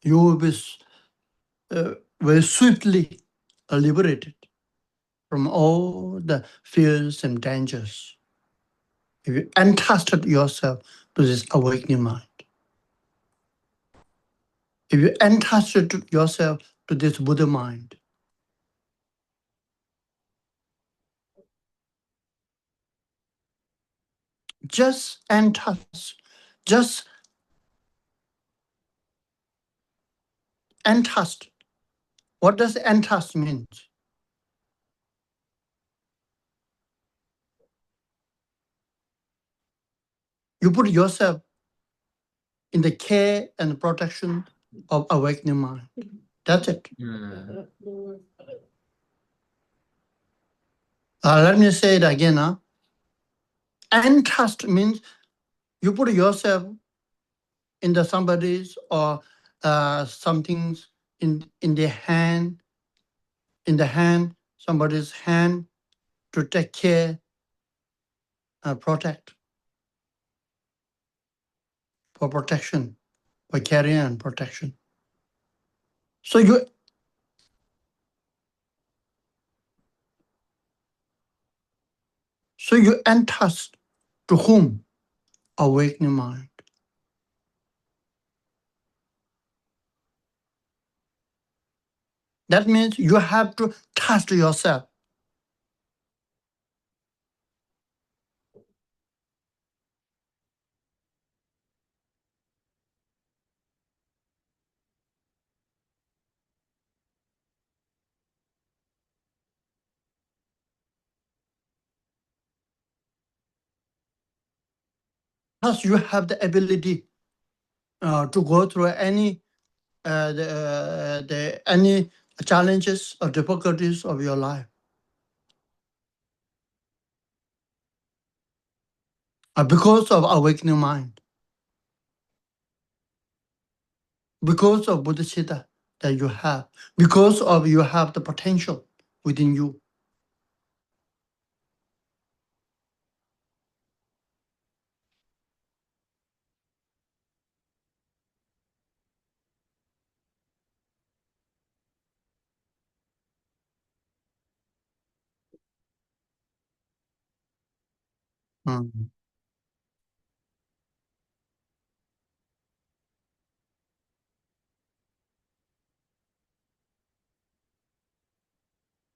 you will be very swiftly liberated from all the fears and dangers. If you entrusted yourself to this awakening mind, if you entrusted yourself to this Buddha mind, just entrust, just entrust. What does entrust mean? You put yourself in the care and protection of awakening mind. That's it. Let me say it again. Entrust means you put yourself in the somebody's or something's in the hand, somebody's hand to take care, protect, for protection, for carrying and protection. So you entrust to whom? Awakening mind. That means you have to trust yourself. Thus, you have the ability to go through any any challenges or difficulties of your life. Because of awakening mind, because of Bodhisattva that you have, because of you have the potential within you. Mm.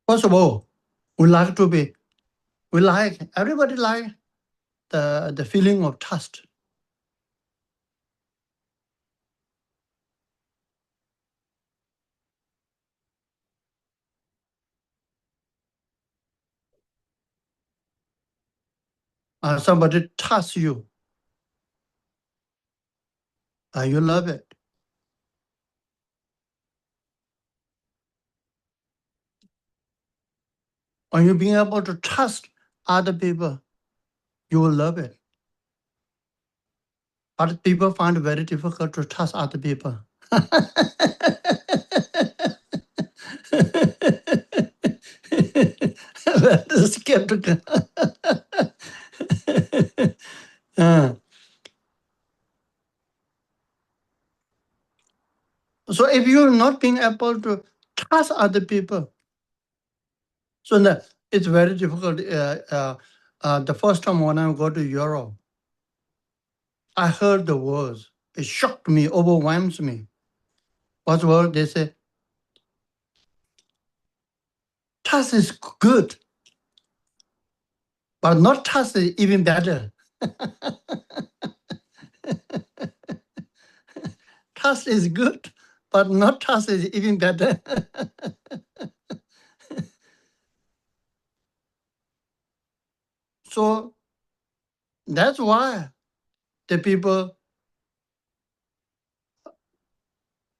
First of all, everybody like the feeling of trust. Somebody trusts you, you love it. When you being able to trust other people, you will love it. Other people find it very difficult to trust other people. Very skeptical. So if you're not being able to trust other people, so that it's very difficult. The first time when I go to Europe, I heard the words. It shocked me, overwhelms me. What's the word? They say, trust is good, but not trust is even better. Trust is good, but not trust is even better. So that's why the people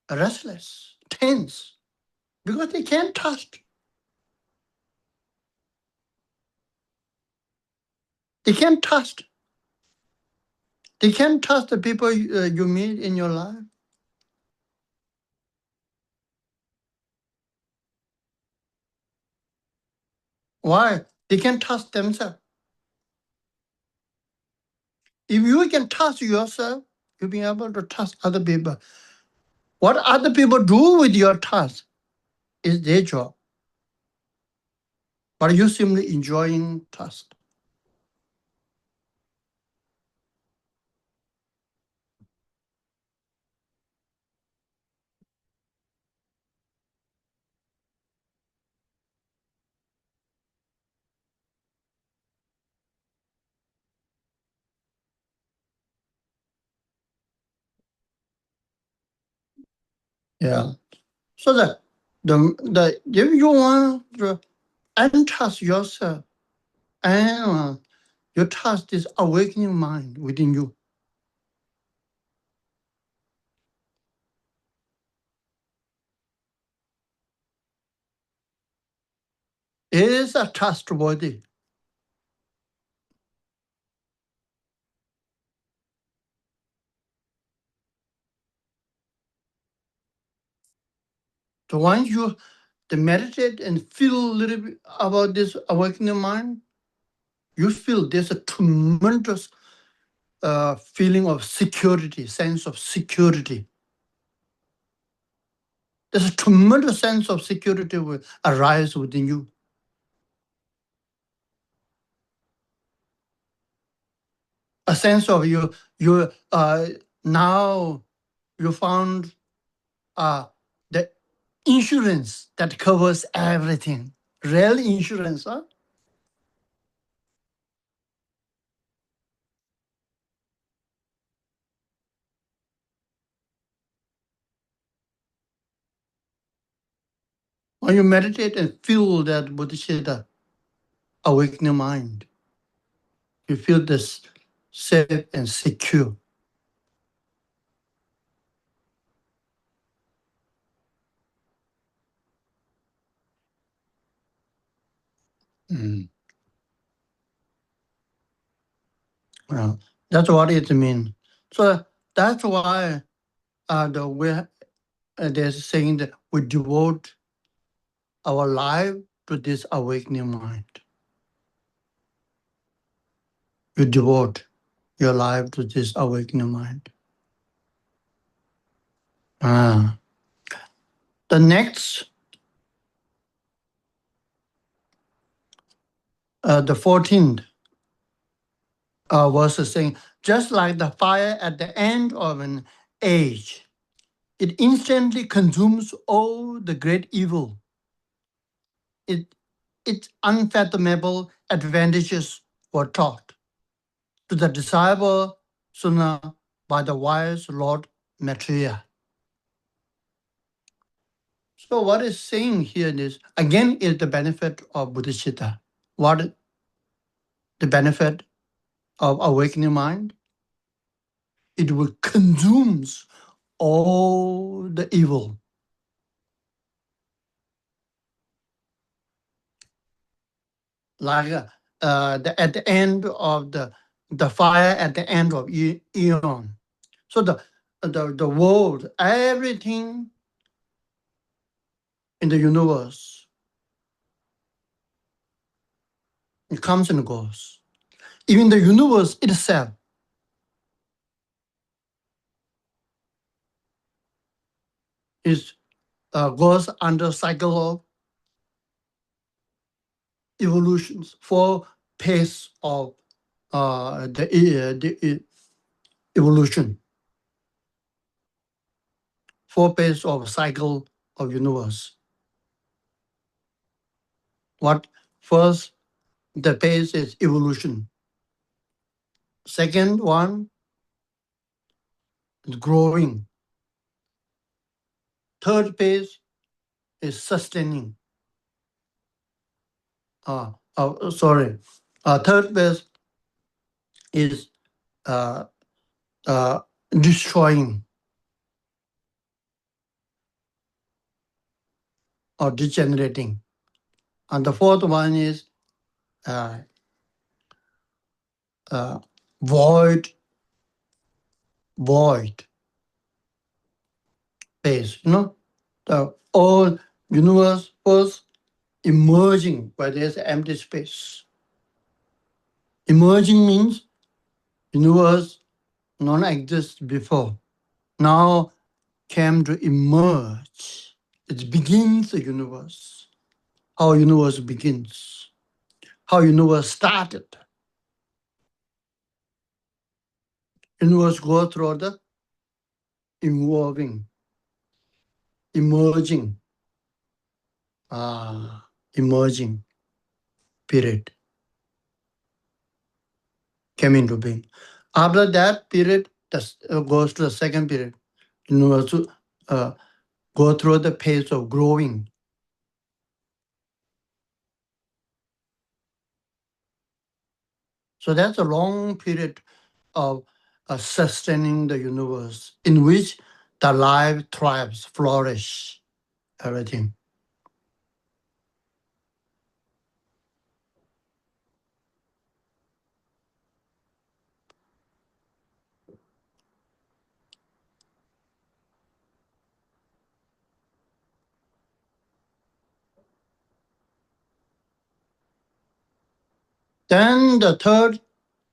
are restless, tense, because they can't trust. They can't trust. They can't trust the people you meet in your life. Why? They can't trust themselves. If you can trust yourself, you'll be able to trust other people. What other people do with your trust is their job. But you simply enjoying trust. Yeah. So that if you want to untrust yourself and you trust this awakening mind within you, is a trustworthy. So once you meditate and feel a little bit about this awakening mind, you feel there's a tremendous feeling of security, sense of security. There's a tremendous sense of security will arise within you. A sense of you now you found the insurance that covers everything. Real insurance, huh? When you meditate and feel that Bodhisattva awakening mind, you feel this safe and secure. Well, that's what it means. So that's why they're saying that we devote our life to this awakening mind. You devote your life to this awakening mind. The next, the 14th verse is saying, just like the fire at the end of an age, it instantly consumes all the great evil its unfathomable advantages were taught to the disciple sooner by the wise Lord Maitreya. So what is saying here is, again, is the benefit of Bodhicitta. What the benefit of awakening mind? It will consume all the evil. Like at the end of the fire at the end of eon. So the world, everything in the universe, it comes and goes. Even the universe itself goes under cycle of evolutions, 4 phase of the evolution, 4 phase of cycle of universe. What first, the phase is evolution. Second one is growing. Third phase is sustaining. Third phase is uh, destroying or degenerating. And the fourth one is uh, void phase. The all universe first emerging where there's empty space. Emerging means universe non-exist before. Now came to emerge. It begins the universe. How universe begins. How universe started. Universe go through the evolving, emerging period came into being. After that period, goes to the second period. Universe go through the phase of growing. So that's a long period of sustaining the universe in which the life thrives, flourish, everything. Then the third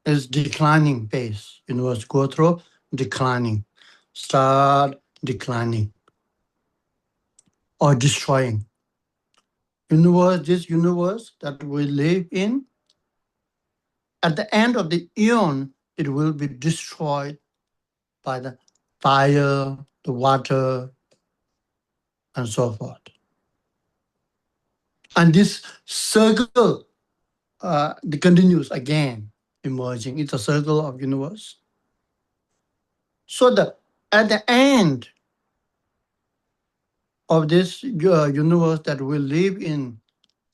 is declining phase. Universe go through declining, start declining or destroying. This universe that we live in, at the end of the eon, it will be destroyed by the fire, the water, and so forth. And this circle continues again, emerging. It's a circle of universe. So at the end of this universe that we live in,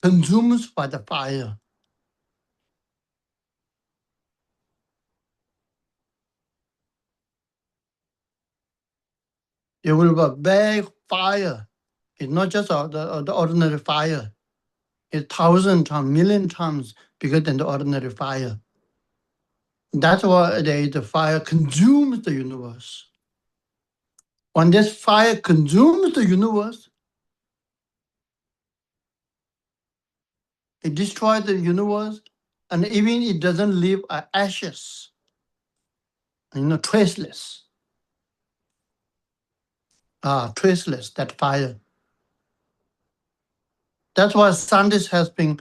consumed by the fire, there will be a big fire. It's not just the ordinary fire. It's 1,000 times, million times bigger than the ordinary fire. That's why the fire consumes the universe. When this fire consumes the universe, it destroys the universe, and even it doesn't leave ashes, traceless. Traceless, that fire. That's why scientists has been,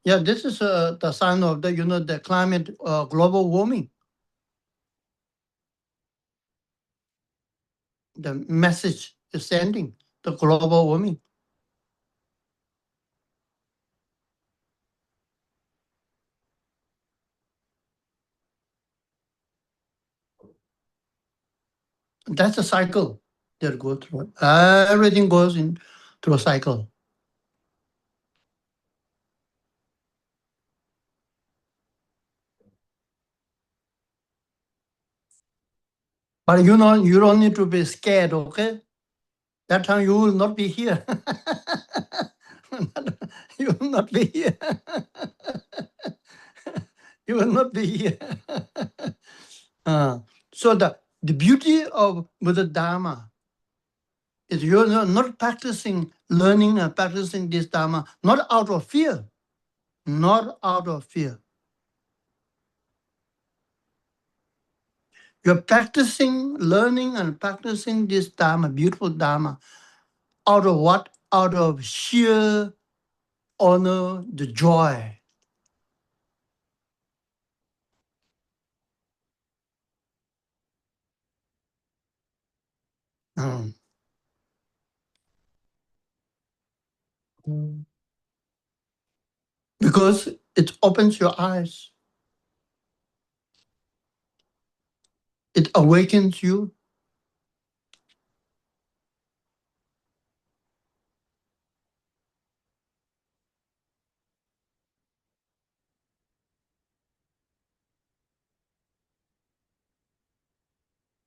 this is the sign of the climate, global warming. The message is sending, the global warming. That's a cycle that go through. Everything goes in through a cycle. But you know, you don't need to be scared, okay? That time you will not be here. You will not be here. You will not be here. So the beauty of Buddha Dharma is you're not practicing, learning and practicing this Dharma, not out of fear, not out of fear. You're practicing, learning and practicing this Dharma, beautiful Dharma, out of what? Out of sheer honor, the joy. Mm. Because it opens your eyes. It awakens you.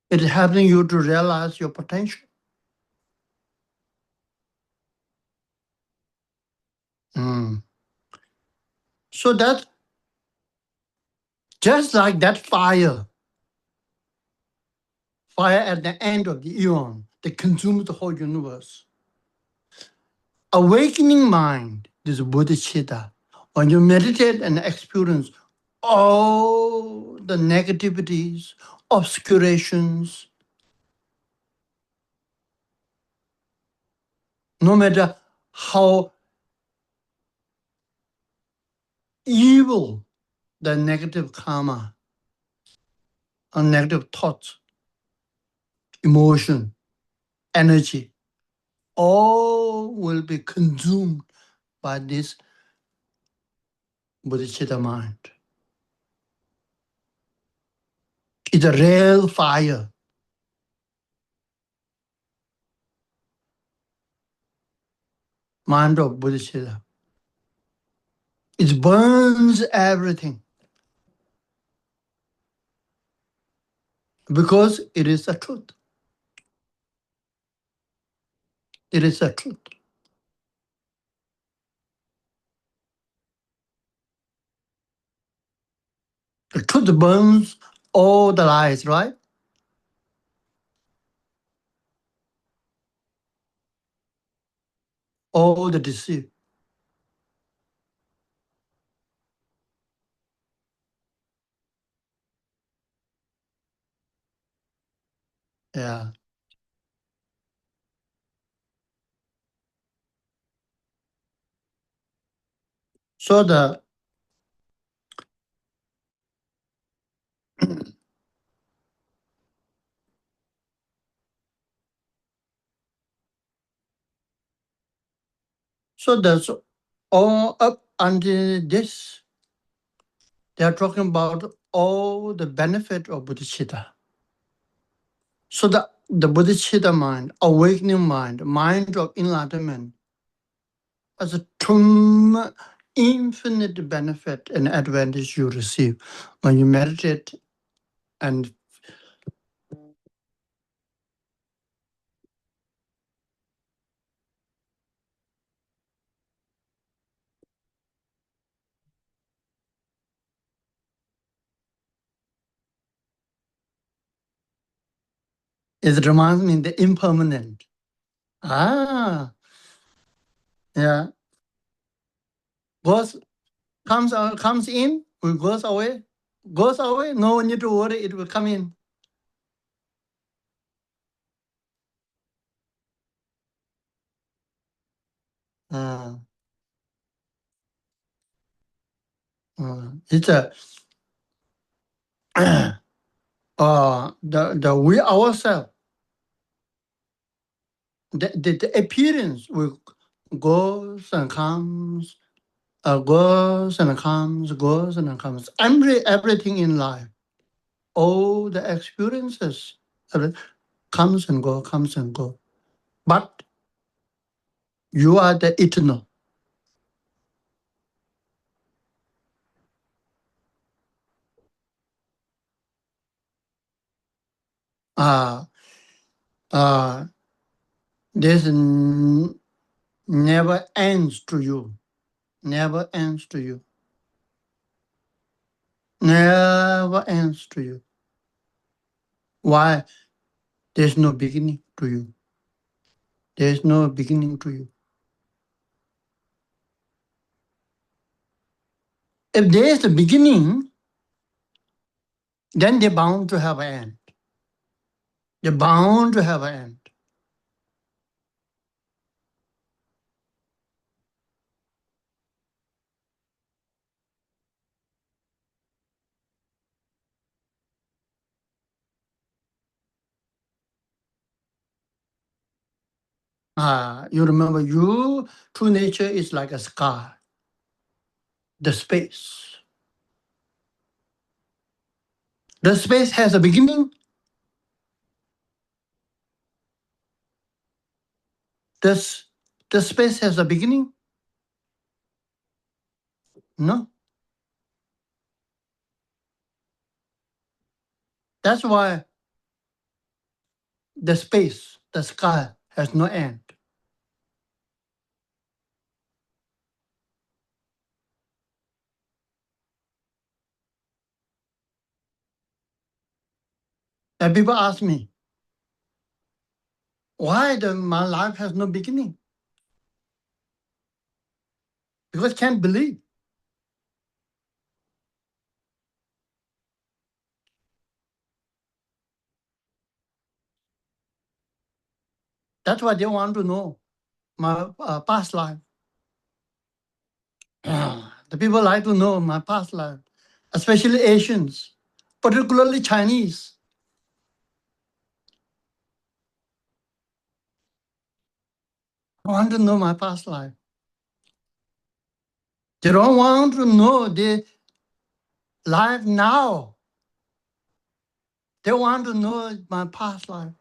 It is helping you to realize your potential. Mm. So that, just like that fire at the end of the eon that consumes the whole universe. Awakening mind is bodhicitta. When you meditate and experience all the negativities, obscurations, no matter how evil the negative karma or negative thoughts, emotion, energy, all will be consumed by this bodhicitta mind. It's a real fire. Mind of bodhicitta. It burns everything because it is the truth. It is the truth. The truth burns all the lies, right? All the deceit. Yeah. So that's all up until this. They are talking about all the benefit of bodhicitta. So the bodhicitta mind, awakening mind, mind of enlightenment, has a infinite benefit and advantage you receive when you meditate and it reminds me the impermanent. Yeah. Comes in, will goes away. Goes away, no need to worry, it will come in. It's a we ourselves, the appearance will goes and comes, goes and comes, goes and comes. Everything in life, all the experiences. comes and go, comes and go. But you are the eternal. This never ends to you. Never ends to you. Never ends to you. Why? There's no beginning to you. There's no beginning to you. If there's a beginning, then they're bound to have an end. They're bound to have an end. You remember your true nature is like a sky, the space. The space has a beginning. The space has a beginning? No. That's why the space, the sky, has no end. And people ask me, why my life has no beginning? Because can't believe. That's why they want to know my past life. The people like to know my past life, especially Asians, particularly Chinese. Want to know my past life. They don't want to know the life now. They want to know my past life.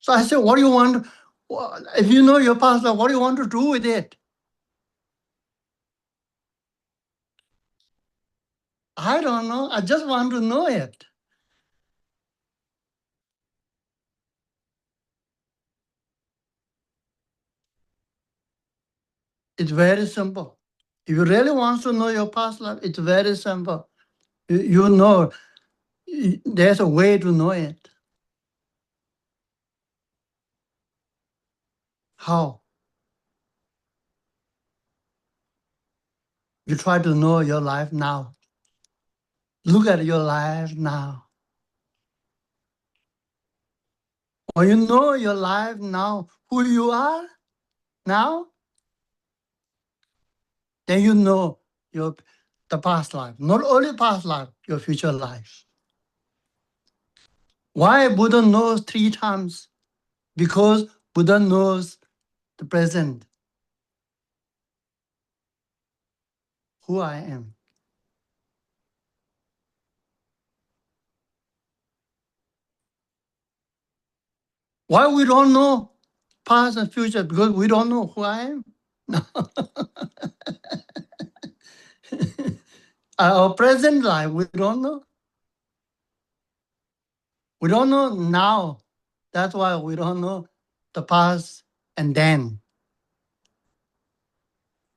So I said, what do you want? If you know your past life, what do you want to do with it? I don't know. I just want to know it. It's very simple. If you really want to know your past life, it's very simple. You know, there's a way to know it. How? You try to know your life now. Look at your life now. When you know your life now, who you are now, then you know the past life. Not only past life, your future life. Why Buddha knows 3 times? Because Buddha knows the present, who I am. Why we don't know past and future? Because we don't know who I am. Our present life, we don't know. We don't know now. That's why we don't know the past and then.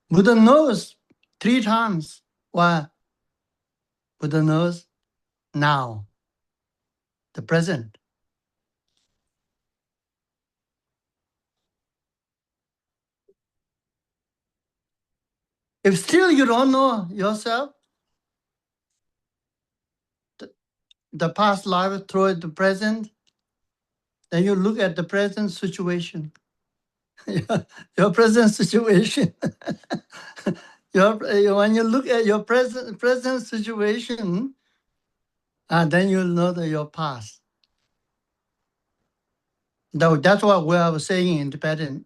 Buddha knows 3 times. Why? Buddha knows now, the present. If still you don't know yourself, the past life through the present, then you look at the present situation. Your present situation. When you look at your present situation, then you'll know that your past. That's what we are saying in Tibetan.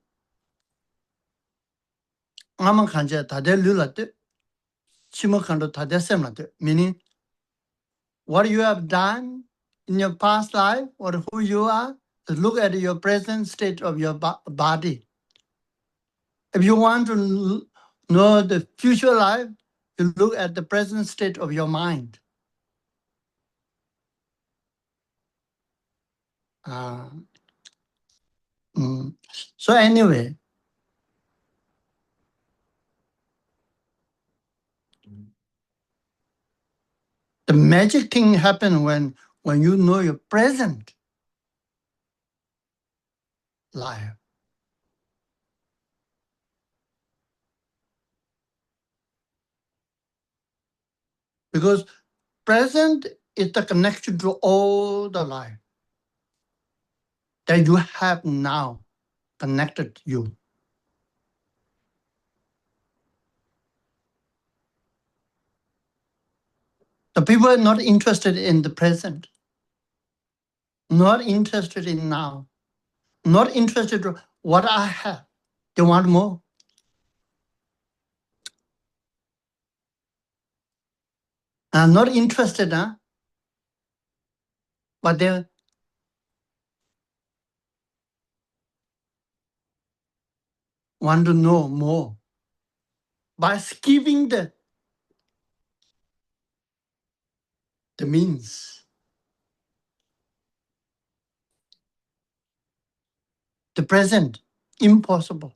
Meaning what you have done in your past life or who you are, look at your present state of your body. If you want to know the future life, you look at the present state of your mind. So anyway, the magic thing happens when you know your present life. Because present is the connection to all the life that you have now connected to you. The people are not interested in the present, not interested in now, not interested in what I have. They want more. I'm not interested, but they want to know more. By skipping the means, the present, impossible.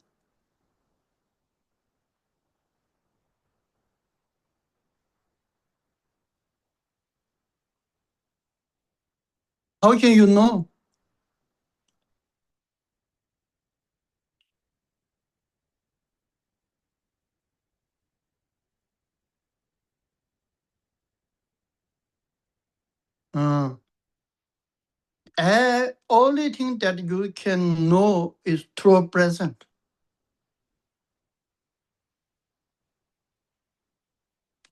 How can you know? Only thing that you can know is through present.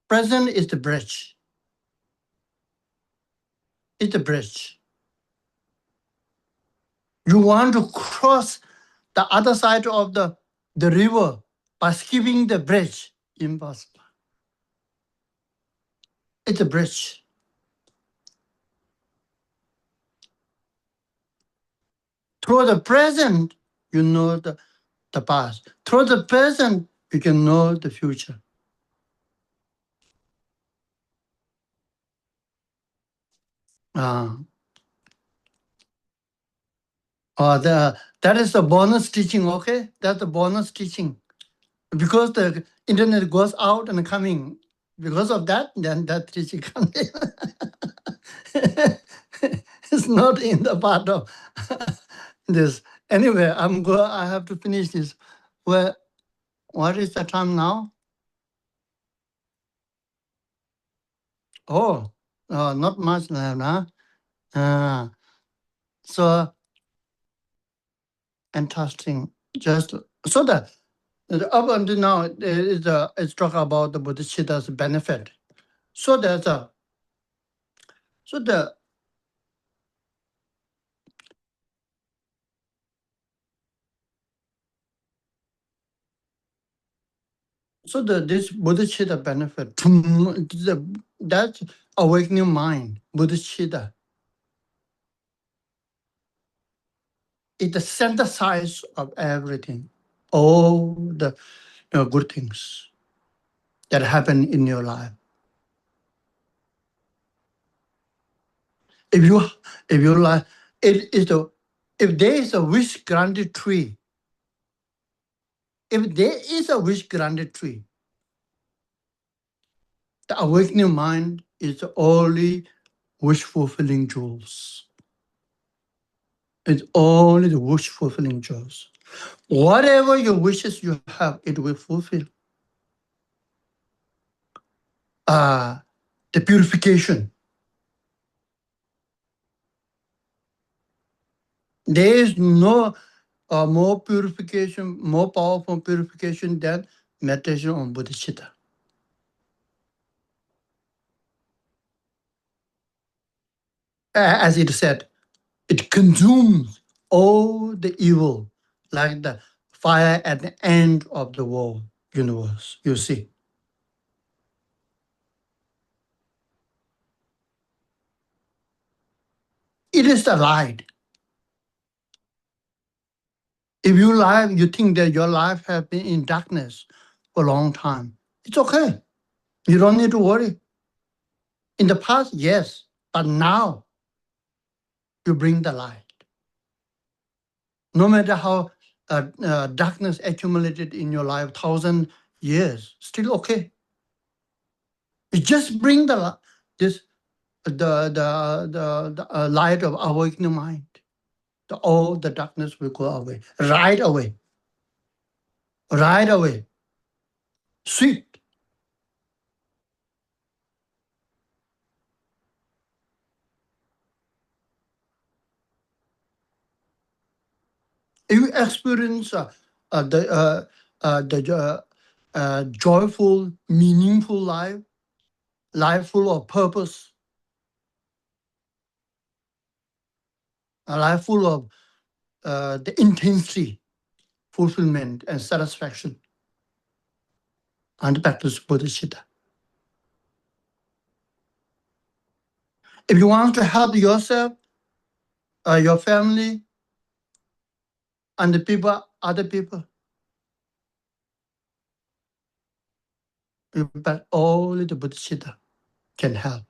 Present is the bridge. It's the bridge. You want to cross the other side of the river by skipping the bridge. Impossible. It's a bridge. Through the present, you know the past. Through the present, you can know the future. That is the bonus teaching, okay? That's the bonus teaching. Because the internet goes out and coming, because of that, then that teaching comes in. It's not in the part of this. Anyway, I have to finish this. Well, what is the time now? Oh, not much left, huh? So interesting. Just so that up until now, it's talk about the Bodhisattva'S benefit. So there's a so this Bodhicitta benefit, that's awakening mind, Bodhicitta. It's the synthesis of everything, all the good things that happen in your life. If you like, if there is a wish granted tree, if there is a wish granted tree, the awakening mind is only wish fulfilling jewels. It's only the wish fulfilling jewels. Whatever your wishes you have, it will fulfill. The purification. There is no more purification, more powerful purification than meditation on bodhicitta. As it said, it consumes all the evil like the fire at the end of the world universe, you see. It is the light. If you think that your life has been in darkness for a long time, it's okay. You don't need to worry. In the past, yes, but now you bring the light. No matter how darkness accumulated in your life, 1,000 years, still okay. You just bring the light of awakening mind. All the darkness will go away. Right away. Right away. Sweet. If you experience the joyful, meaningful life full of purpose, a life full of the intensity, fulfillment, and satisfaction, and practice Bodhisattva. If you want to help yourself, your family, and the people, other people, but only the Bodhisattva can help.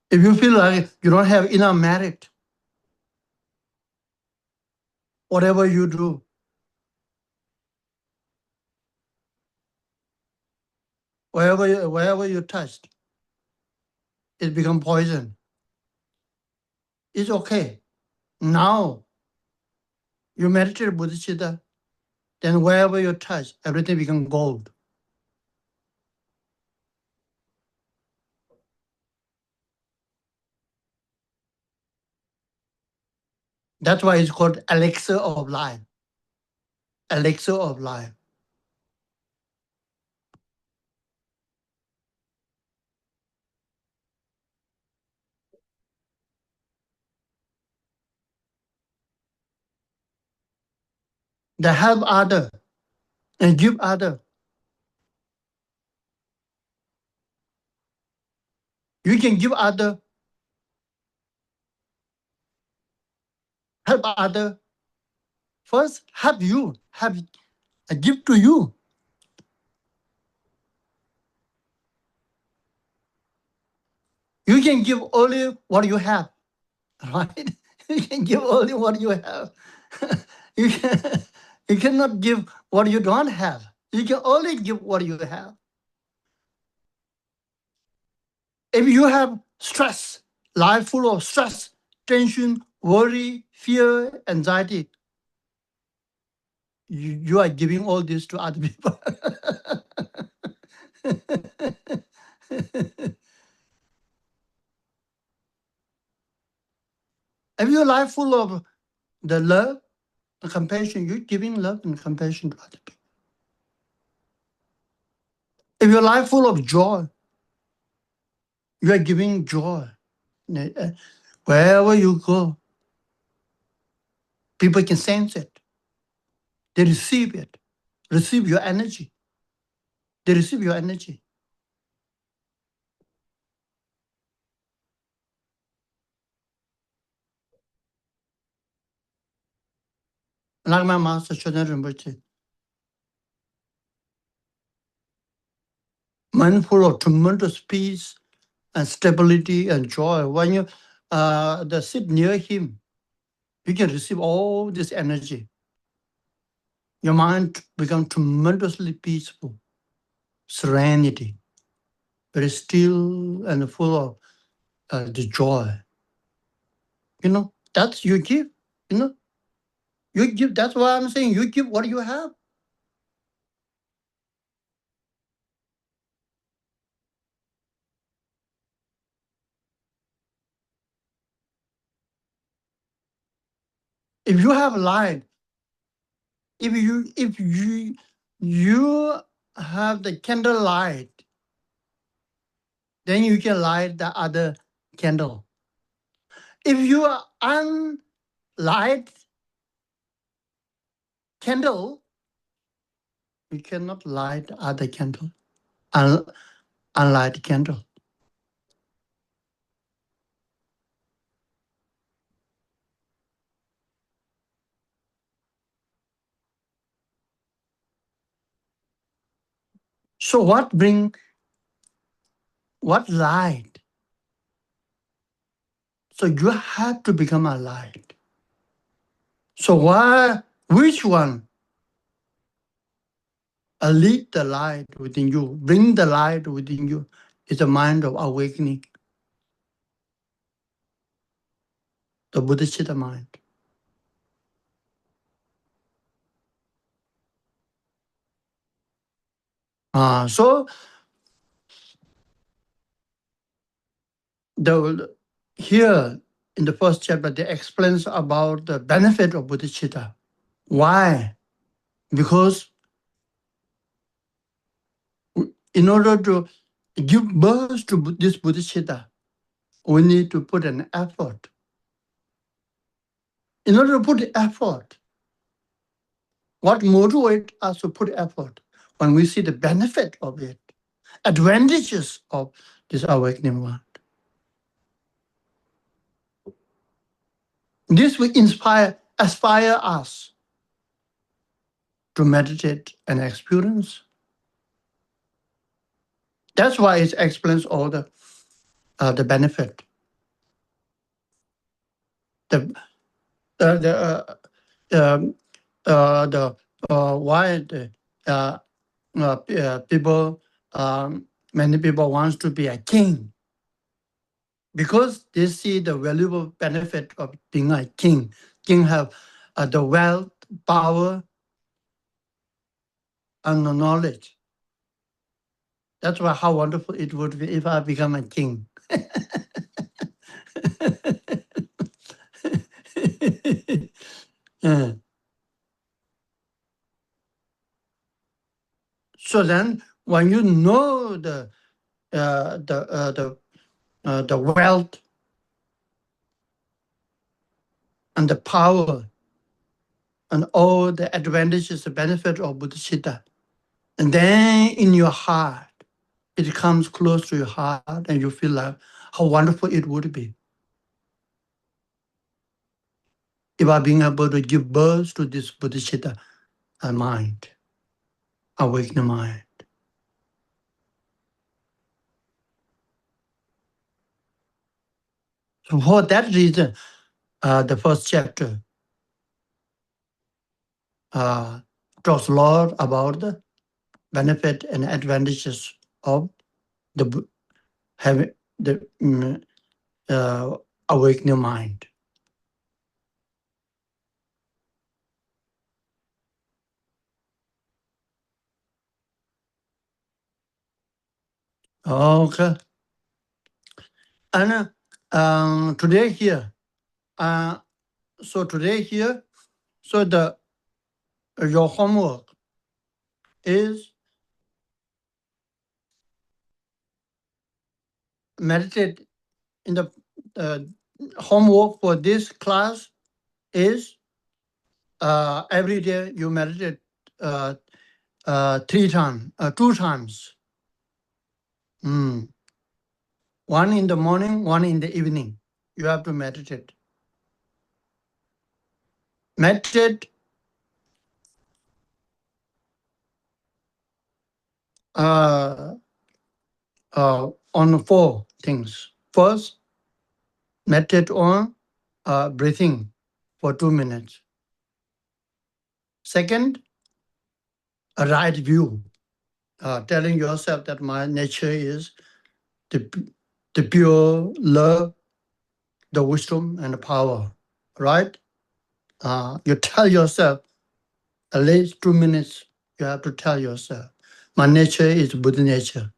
If you feel like you don't have enough merit, whatever you do, wherever you touch, it becomes poison. It's okay. Now you meditate Bodhisattva, then wherever you touch, everything becomes gold. That's why it's called elixir of life. Elixir of life. They help other and give other. You can give other, help other. First, help you, give to you. You can give only what you have, right? You can give only what you have. You cannot give what you don't have. You can only give what you have. If you have stress, life full of stress, tension, worry, fear, anxiety, you are giving all this to other people. If your life full of the love and compassion, you're giving love and compassion to other people. If your life full of joy, you are giving joy. Wherever you go, people can sense it. They receive it. Receive your energy. They receive your energy. Like my master Chodan Rinpoche, man full of tremendous peace and stability and joy. When you sit near him, you can receive all this energy. Your mind becomes tremendously peaceful, serenity, very still and full of the joy. That's you give, you give. That's why I'm saying you give what you have. If you have light, if you have the candle light, then you can light the other candle. If you are unlight candle, we cannot light other candle, unlight candle. So what light? So you have to become a light. So which one lead the light within you, bring the light within you, is the mind of awakening, the Bodhisattva mind. So here in the first chapter, they explains about the benefit of Bodhisattva. Why? Because in order to give birth to this Bodhisattva, we need to put an effort. In order to put effort, what motivates us to put effort? When we see the benefit of it, advantages of this awakening one. This will aspire us to meditate and experience. That's why it explains all the benefit. Why people many people wants to be a king, because they see the valuable benefit of being a king. King have the wealth, power, and the knowledge. That's why how wonderful it would be if I become a king. Yeah. So then, when you know the wealth and the power and all the advantages, the benefit of Bodhisattva, and then in your heart, it comes close to your heart, and you feel like how wonderful it would be if I being able to give birth to this Bodhisattva mind, awakening mind. So for that reason, the first chapter talks a lot about the benefit and advantages of the having the awakening mind. Okay. And today here, so your homework is meditate in the homework for this class is every day you meditate 2 times. One in the morning, one in the evening. You have to meditate. Meditate on 4 things. First, meditate on breathing for 2 minutes. Second, a right view, telling yourself that my nature is the pure love, the wisdom, and the power, right? You tell yourself, at least 2 minutes, you have to tell yourself, my nature is Buddha nature.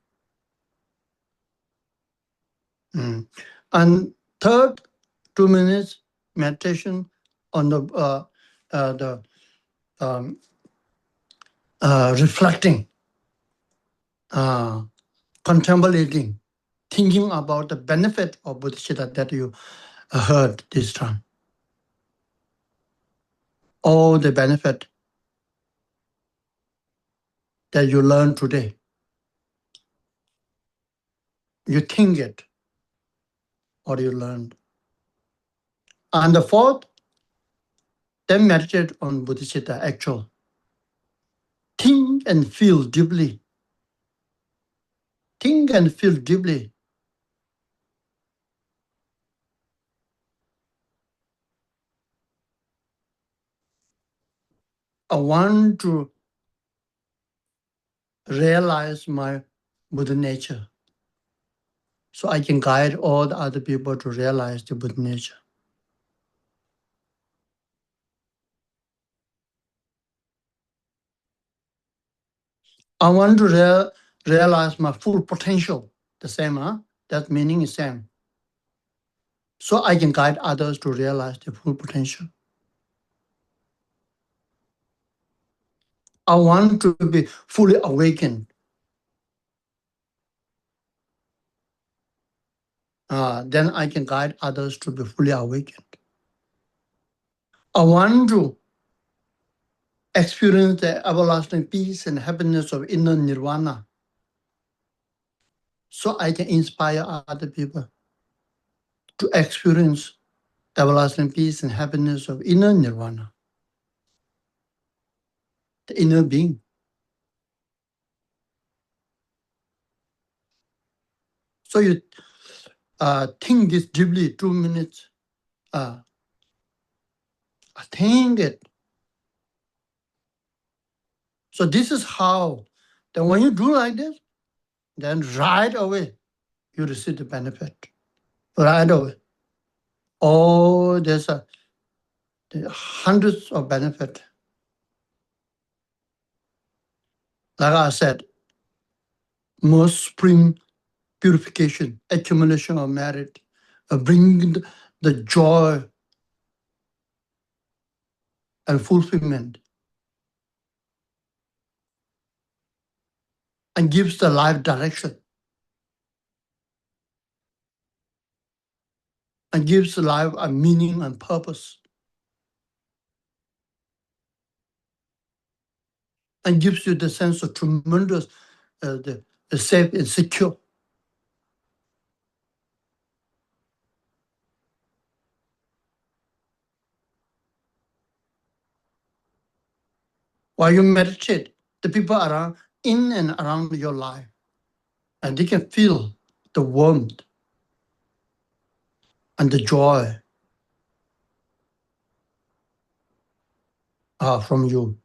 And third, 2 minutes meditation on the reflecting, contemplating, thinking about the benefit of Bodhisattva that you heard this time. All the benefit that you learn today. You think it, or you learned. And the fourth, then meditate on Bodhisattva actual. Think and feel deeply. Think and feel deeply. I want to realize my Buddha nature so I can guide all the other people to realize the Buddha nature. I want to realize my full potential, the same, huh? That meaning is same. So I can guide others to realize their full potential. I want to be fully awakened. Then I can guide others to be fully awakened. I want to experience the everlasting peace and happiness of inner nirvana so I can inspire other people to experience everlasting peace and happiness of inner nirvana, the inner being. So you think this deeply, 2 minutes. Think it. So this is how, then when you do like this, then right away, you receive the benefit. Right away. Oh, there's hundreds of benefits. Like I said, most supreme purification, accumulation of merit, bringing the joy and fulfillment, and gives the life direction, and gives life a meaning and purpose, and gives you the sense of tremendous, the safe and secure. While you meditate, the people around, in and around your life, and they can feel the warmth and the joy from you.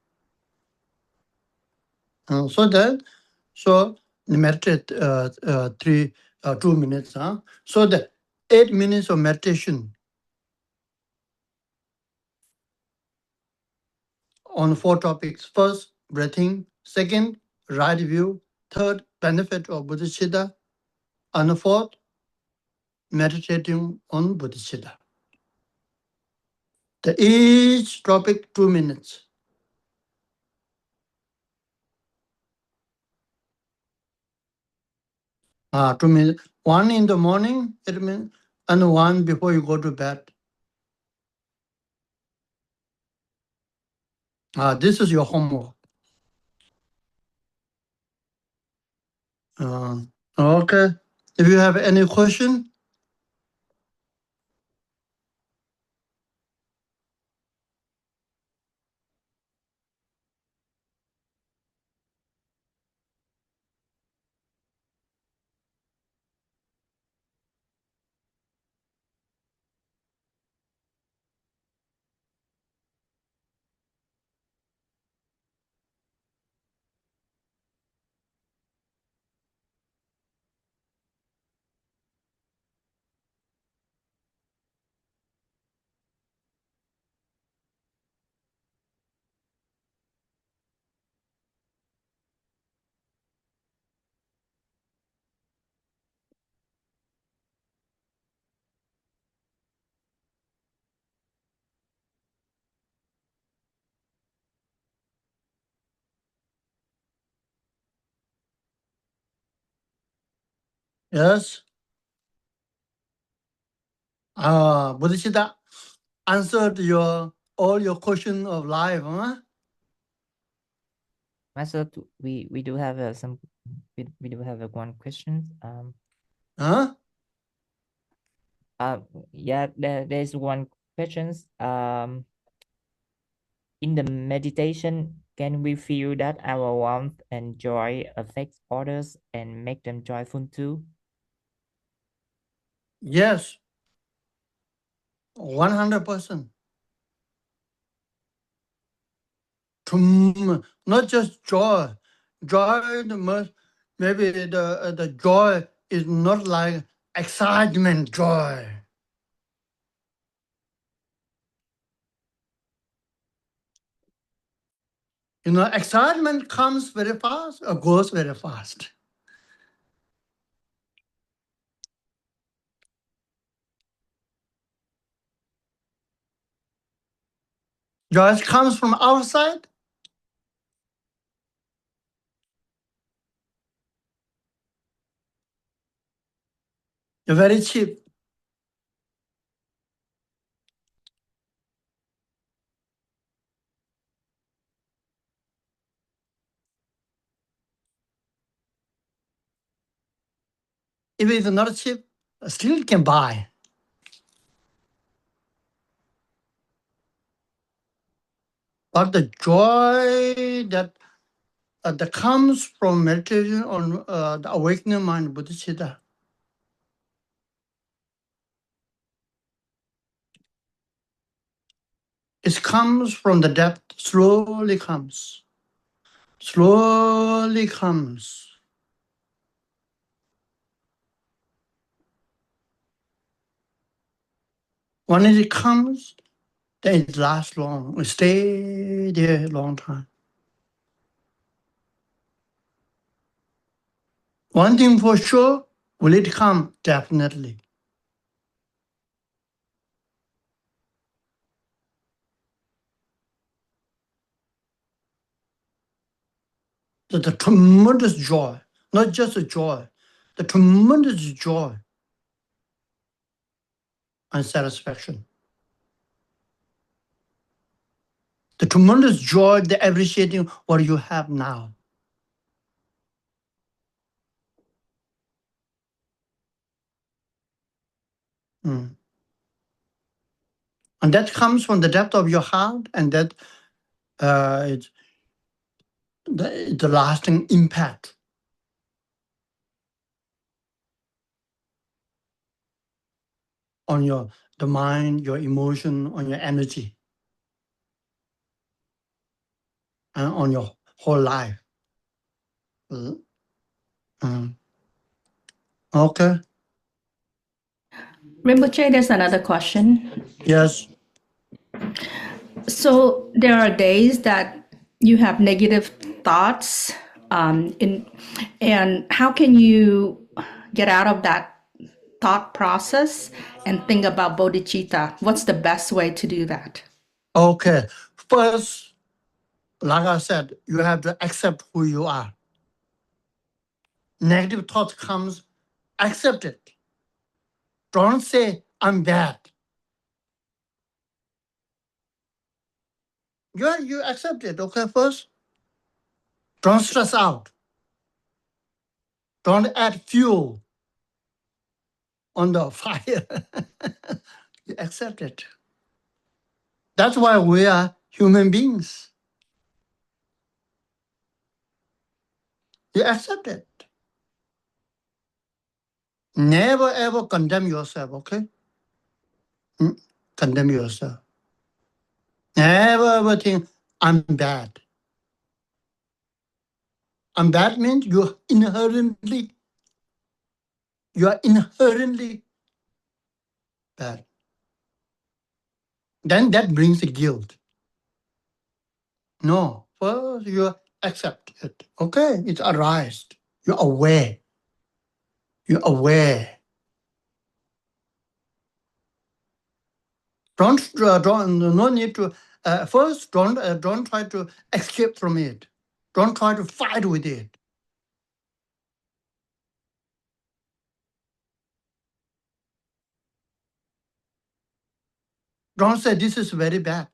So meditate 2 minutes. So the 8 minutes of meditation on 4 topics. First, breathing. Second, right view. Third, benefit of Bodhicitta. And fourth, meditating on Bodhicitta. Each topic 2 minutes. 2 minutes. One in the morning, and one before you go to bed. This is your homework. Okay. If you have any question, yes. Bodhicitta answered all your question of life, huh? Master, we do have we do have one question. Huh? Yeah, there's one questions. In the meditation, can we feel that our warmth and joy affects others and make them joyful too? Yes, 100%. Not just joy. Joy, maybe the joy is not like excitement joy. You know, excitement comes very fast or goes very fast. Joy comes from outside. You're very cheap. If it's not cheap, still can buy. But the joy that comes from meditation on the awakening mind, Bodhisattva, it comes from the depth, slowly comes. Slowly comes. When it comes, then it lasts long. It stay there a long time. One thing for sure, will it come? Definitely. The tremendous joy, not just a joy, the tremendous joy and satisfaction. The tremendous joy, the appreciating what you have now. Mm. And that comes from the depth of your heart, and that it's the lasting impact on the mind, your emotion, on your energy, and on your whole life. Okay. Rinpoche, there's another question. Yes. So there are days that you have negative thoughts, and how can you get out of that thought process and think about bodhicitta? What's the best way to do that? Okay. First, like I said, you have to accept who you are. Negative thought comes, accept it. Don't say, I'm bad. You accept it, okay, first? Don't stress out. Don't add fuel on the fire. You accept it. That's why we are human beings. You accept it. Never ever condemn yourself, okay? Condemn yourself. Never ever think, I'm bad. I'm bad means you are inherently bad. Then that brings the guilt. No, first you accept it. Okay, it's arised. You're aware. You're aware. No need to. First, don't try to escape from it. Don't try to fight with it. Don't say this is very bad.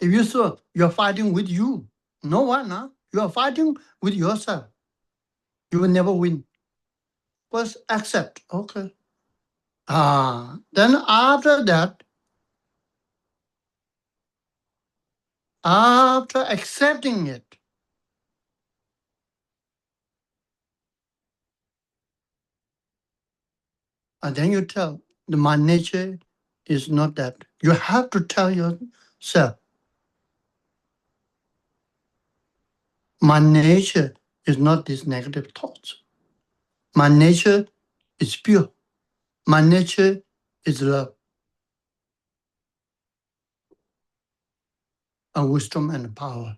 If you saw you're fighting with you, no one, huh? You are fighting with yourself. You will never win. First, accept. Okay. Then after that, after accepting it, and then you tell, my nature is not that. You have to tell yourself, my nature is not these negative thoughts. My nature is pure. My nature is love and wisdom and power.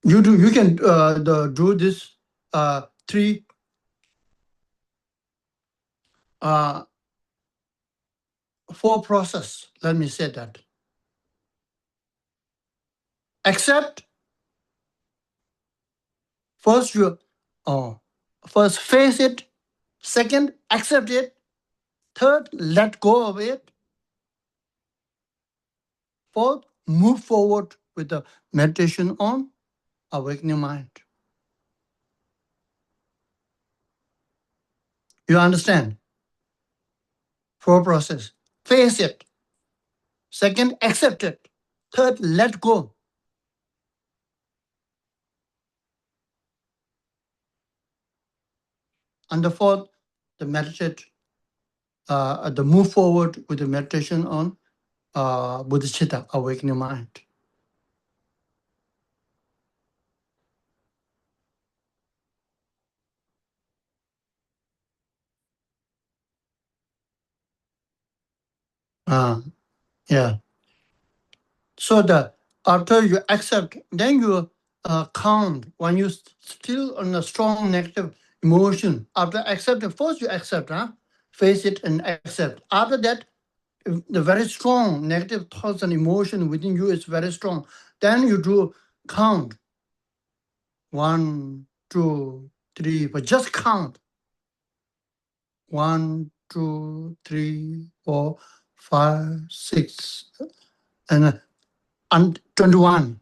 You can do this 4 process. Let me say that. Accept. First first face it. Second, accept it. Third, let go of it. Fourth, move forward with the meditation on awakening mind. You understand? 4 process. Face it. Second, accept it. Third, let go. And the fourth, the meditate, the move forward with the meditation on Bodhisattva'S, awakening mind. Yeah. So after you accept, then you count when you still on a strong negative emotion. After accepting, first you accept, face it and accept. After that, if the very strong negative thoughts and emotion within you is very strong. Then you do count 1, 2, 3, but just count 1, 2, 3, 4, 5, 6, and 21.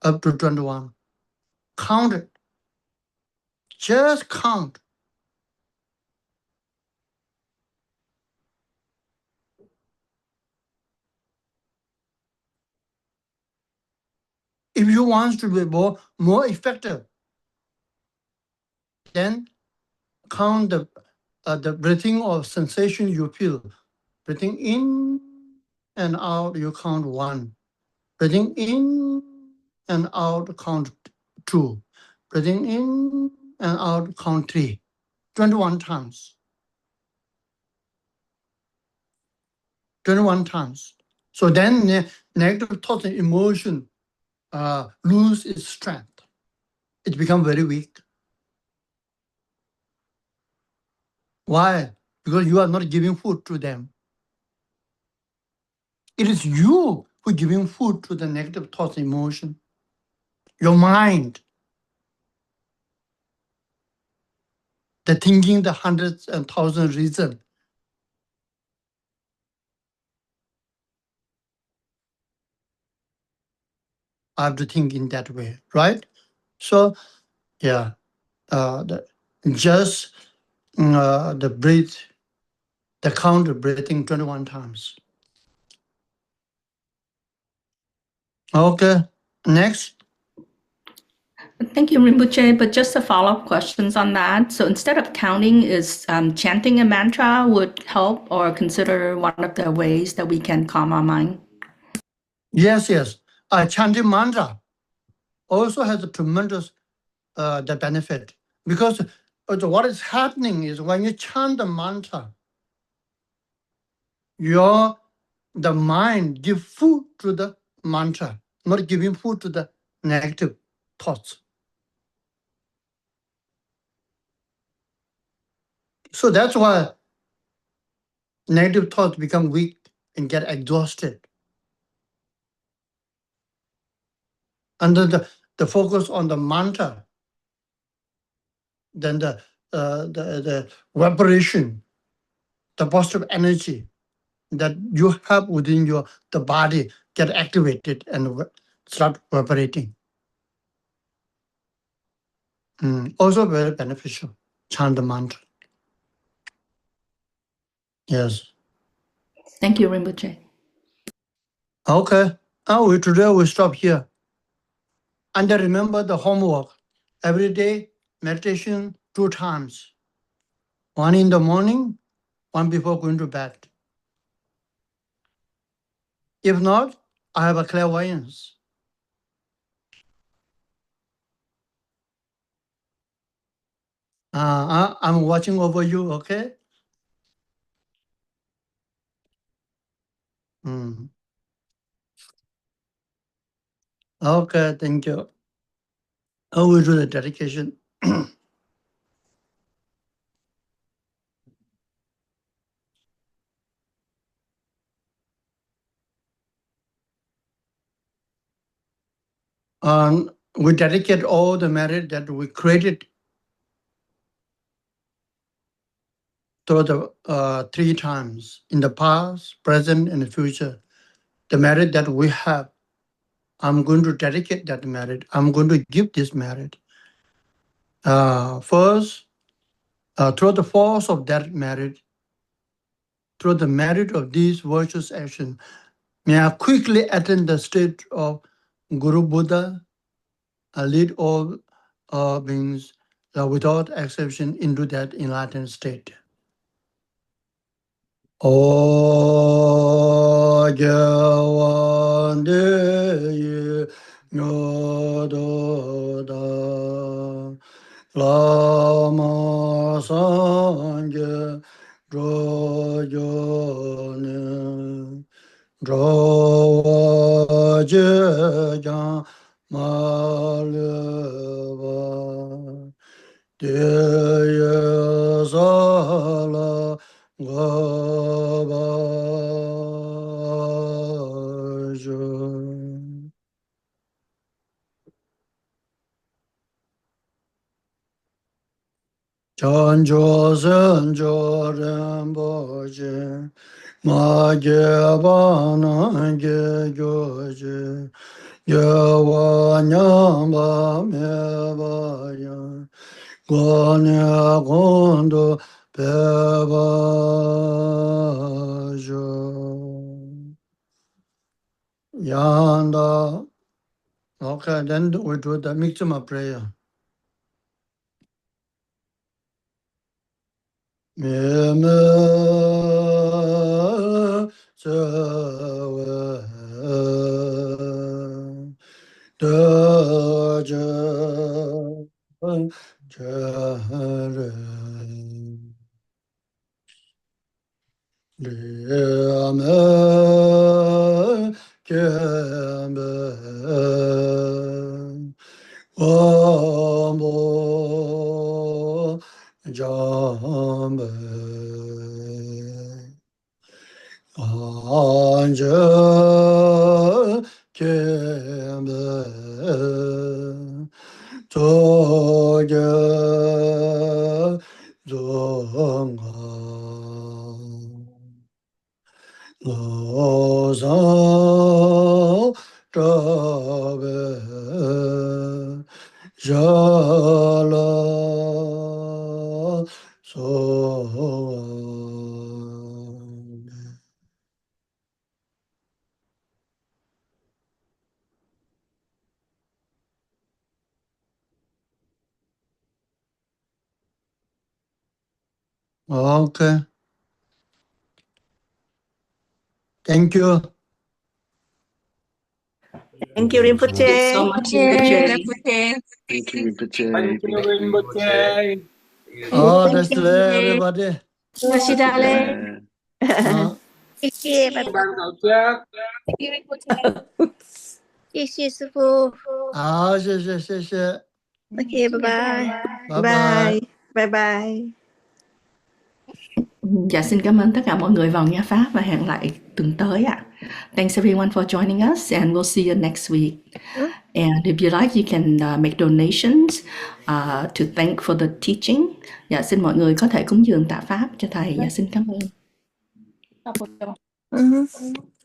Up to 21. Count it. Just count. If you want to be more effective, then count the breathing or sensation you feel. Breathing in and out, you count 1. Breathing in and out, count 2. Breathing in and out, count 3. 21 times. 21 times. So then negative thoughts and emotion lose its strength. It becomes very weak. Why? Because you are not giving food to them. It is you who are giving food to the negative thoughts and emotion. Your mind, the thinking, the hundreds and thousands reasons. I have to think in that way, right? So, yeah, just the breathe, the count of breathing 21 times. Okay, next. Thank you, Rinpoche. But just a follow-up questions on that. So instead of counting, is chanting a mantra would help, or consider one of the ways that we can calm our mind? Yes. Chanting mantra also has a tremendous the benefit, because what is happening is when you chant the mantra, the mind give food to the mantra, not giving food to the negative thoughts. So that's why negative thoughts become weak and get exhausted. And then the focus on the mantra, then the vibration the positive energy that you have within the body get activated and start vibrating. Also very beneficial. Chant the mantra. Yes. Thank you, Rinpoche. Okay. Today we stop here. And then remember the homework. Every day, meditation 2 times. One in the morning, one before going to bed. If not, I have a clairvoyance. I'm watching over you, okay? Okay, thank you. I will do the dedication. We dedicate all the merit that we created through the 3 times in the past, present, and the future. The merit that we have, I'm going to dedicate that merit. I'm going to give this merit. First, through the force of that merit, through the merit of these virtuous actions, may I quickly attain the state of Guru Buddha, lead all beings without exception into that enlightened state. Lama Sangye Drojone Droje Jan Maleva Deye Sala Gabajo. Chanjo Sanjo Rinpoche Ma Gebana Ge Gyoje Gewa Nyamba Mebaya Gwanya Gondo Pebajo Yanda. Okay, then we do the Miksuma prayer. Meme Tsewe Daja Jare Liame Kembe Wambo Jambe Anja Kembe Toge Zonga Lozang Trabe Jala So. Okay. Thank you. Thank you, Thank you so Rinpoche. much, Rinpoche. Rinpoche. Thank you, Rinpoche. Thank you, Rinpoche. Oh, Thank that's you, everybody. Yoshidale. Ban tổ chức. Sư phụ. 好，谢谢。 Okay, bye-bye. Bye Bye. bye. Bye-bye. Dạ, xin cảm ơn tất cả mọi người vào nghe Pháp và hẹn lại tuần tới ạ. Thanks everyone for joining us and we'll see you next week. And if you like, you can make donations to thank for the teaching. Dạ, xin mọi người có thể cúng dường tạ Pháp cho Thầy. Dạ, xin cảm ơn.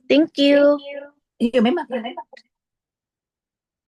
Thank you. Yêu mấy mặt.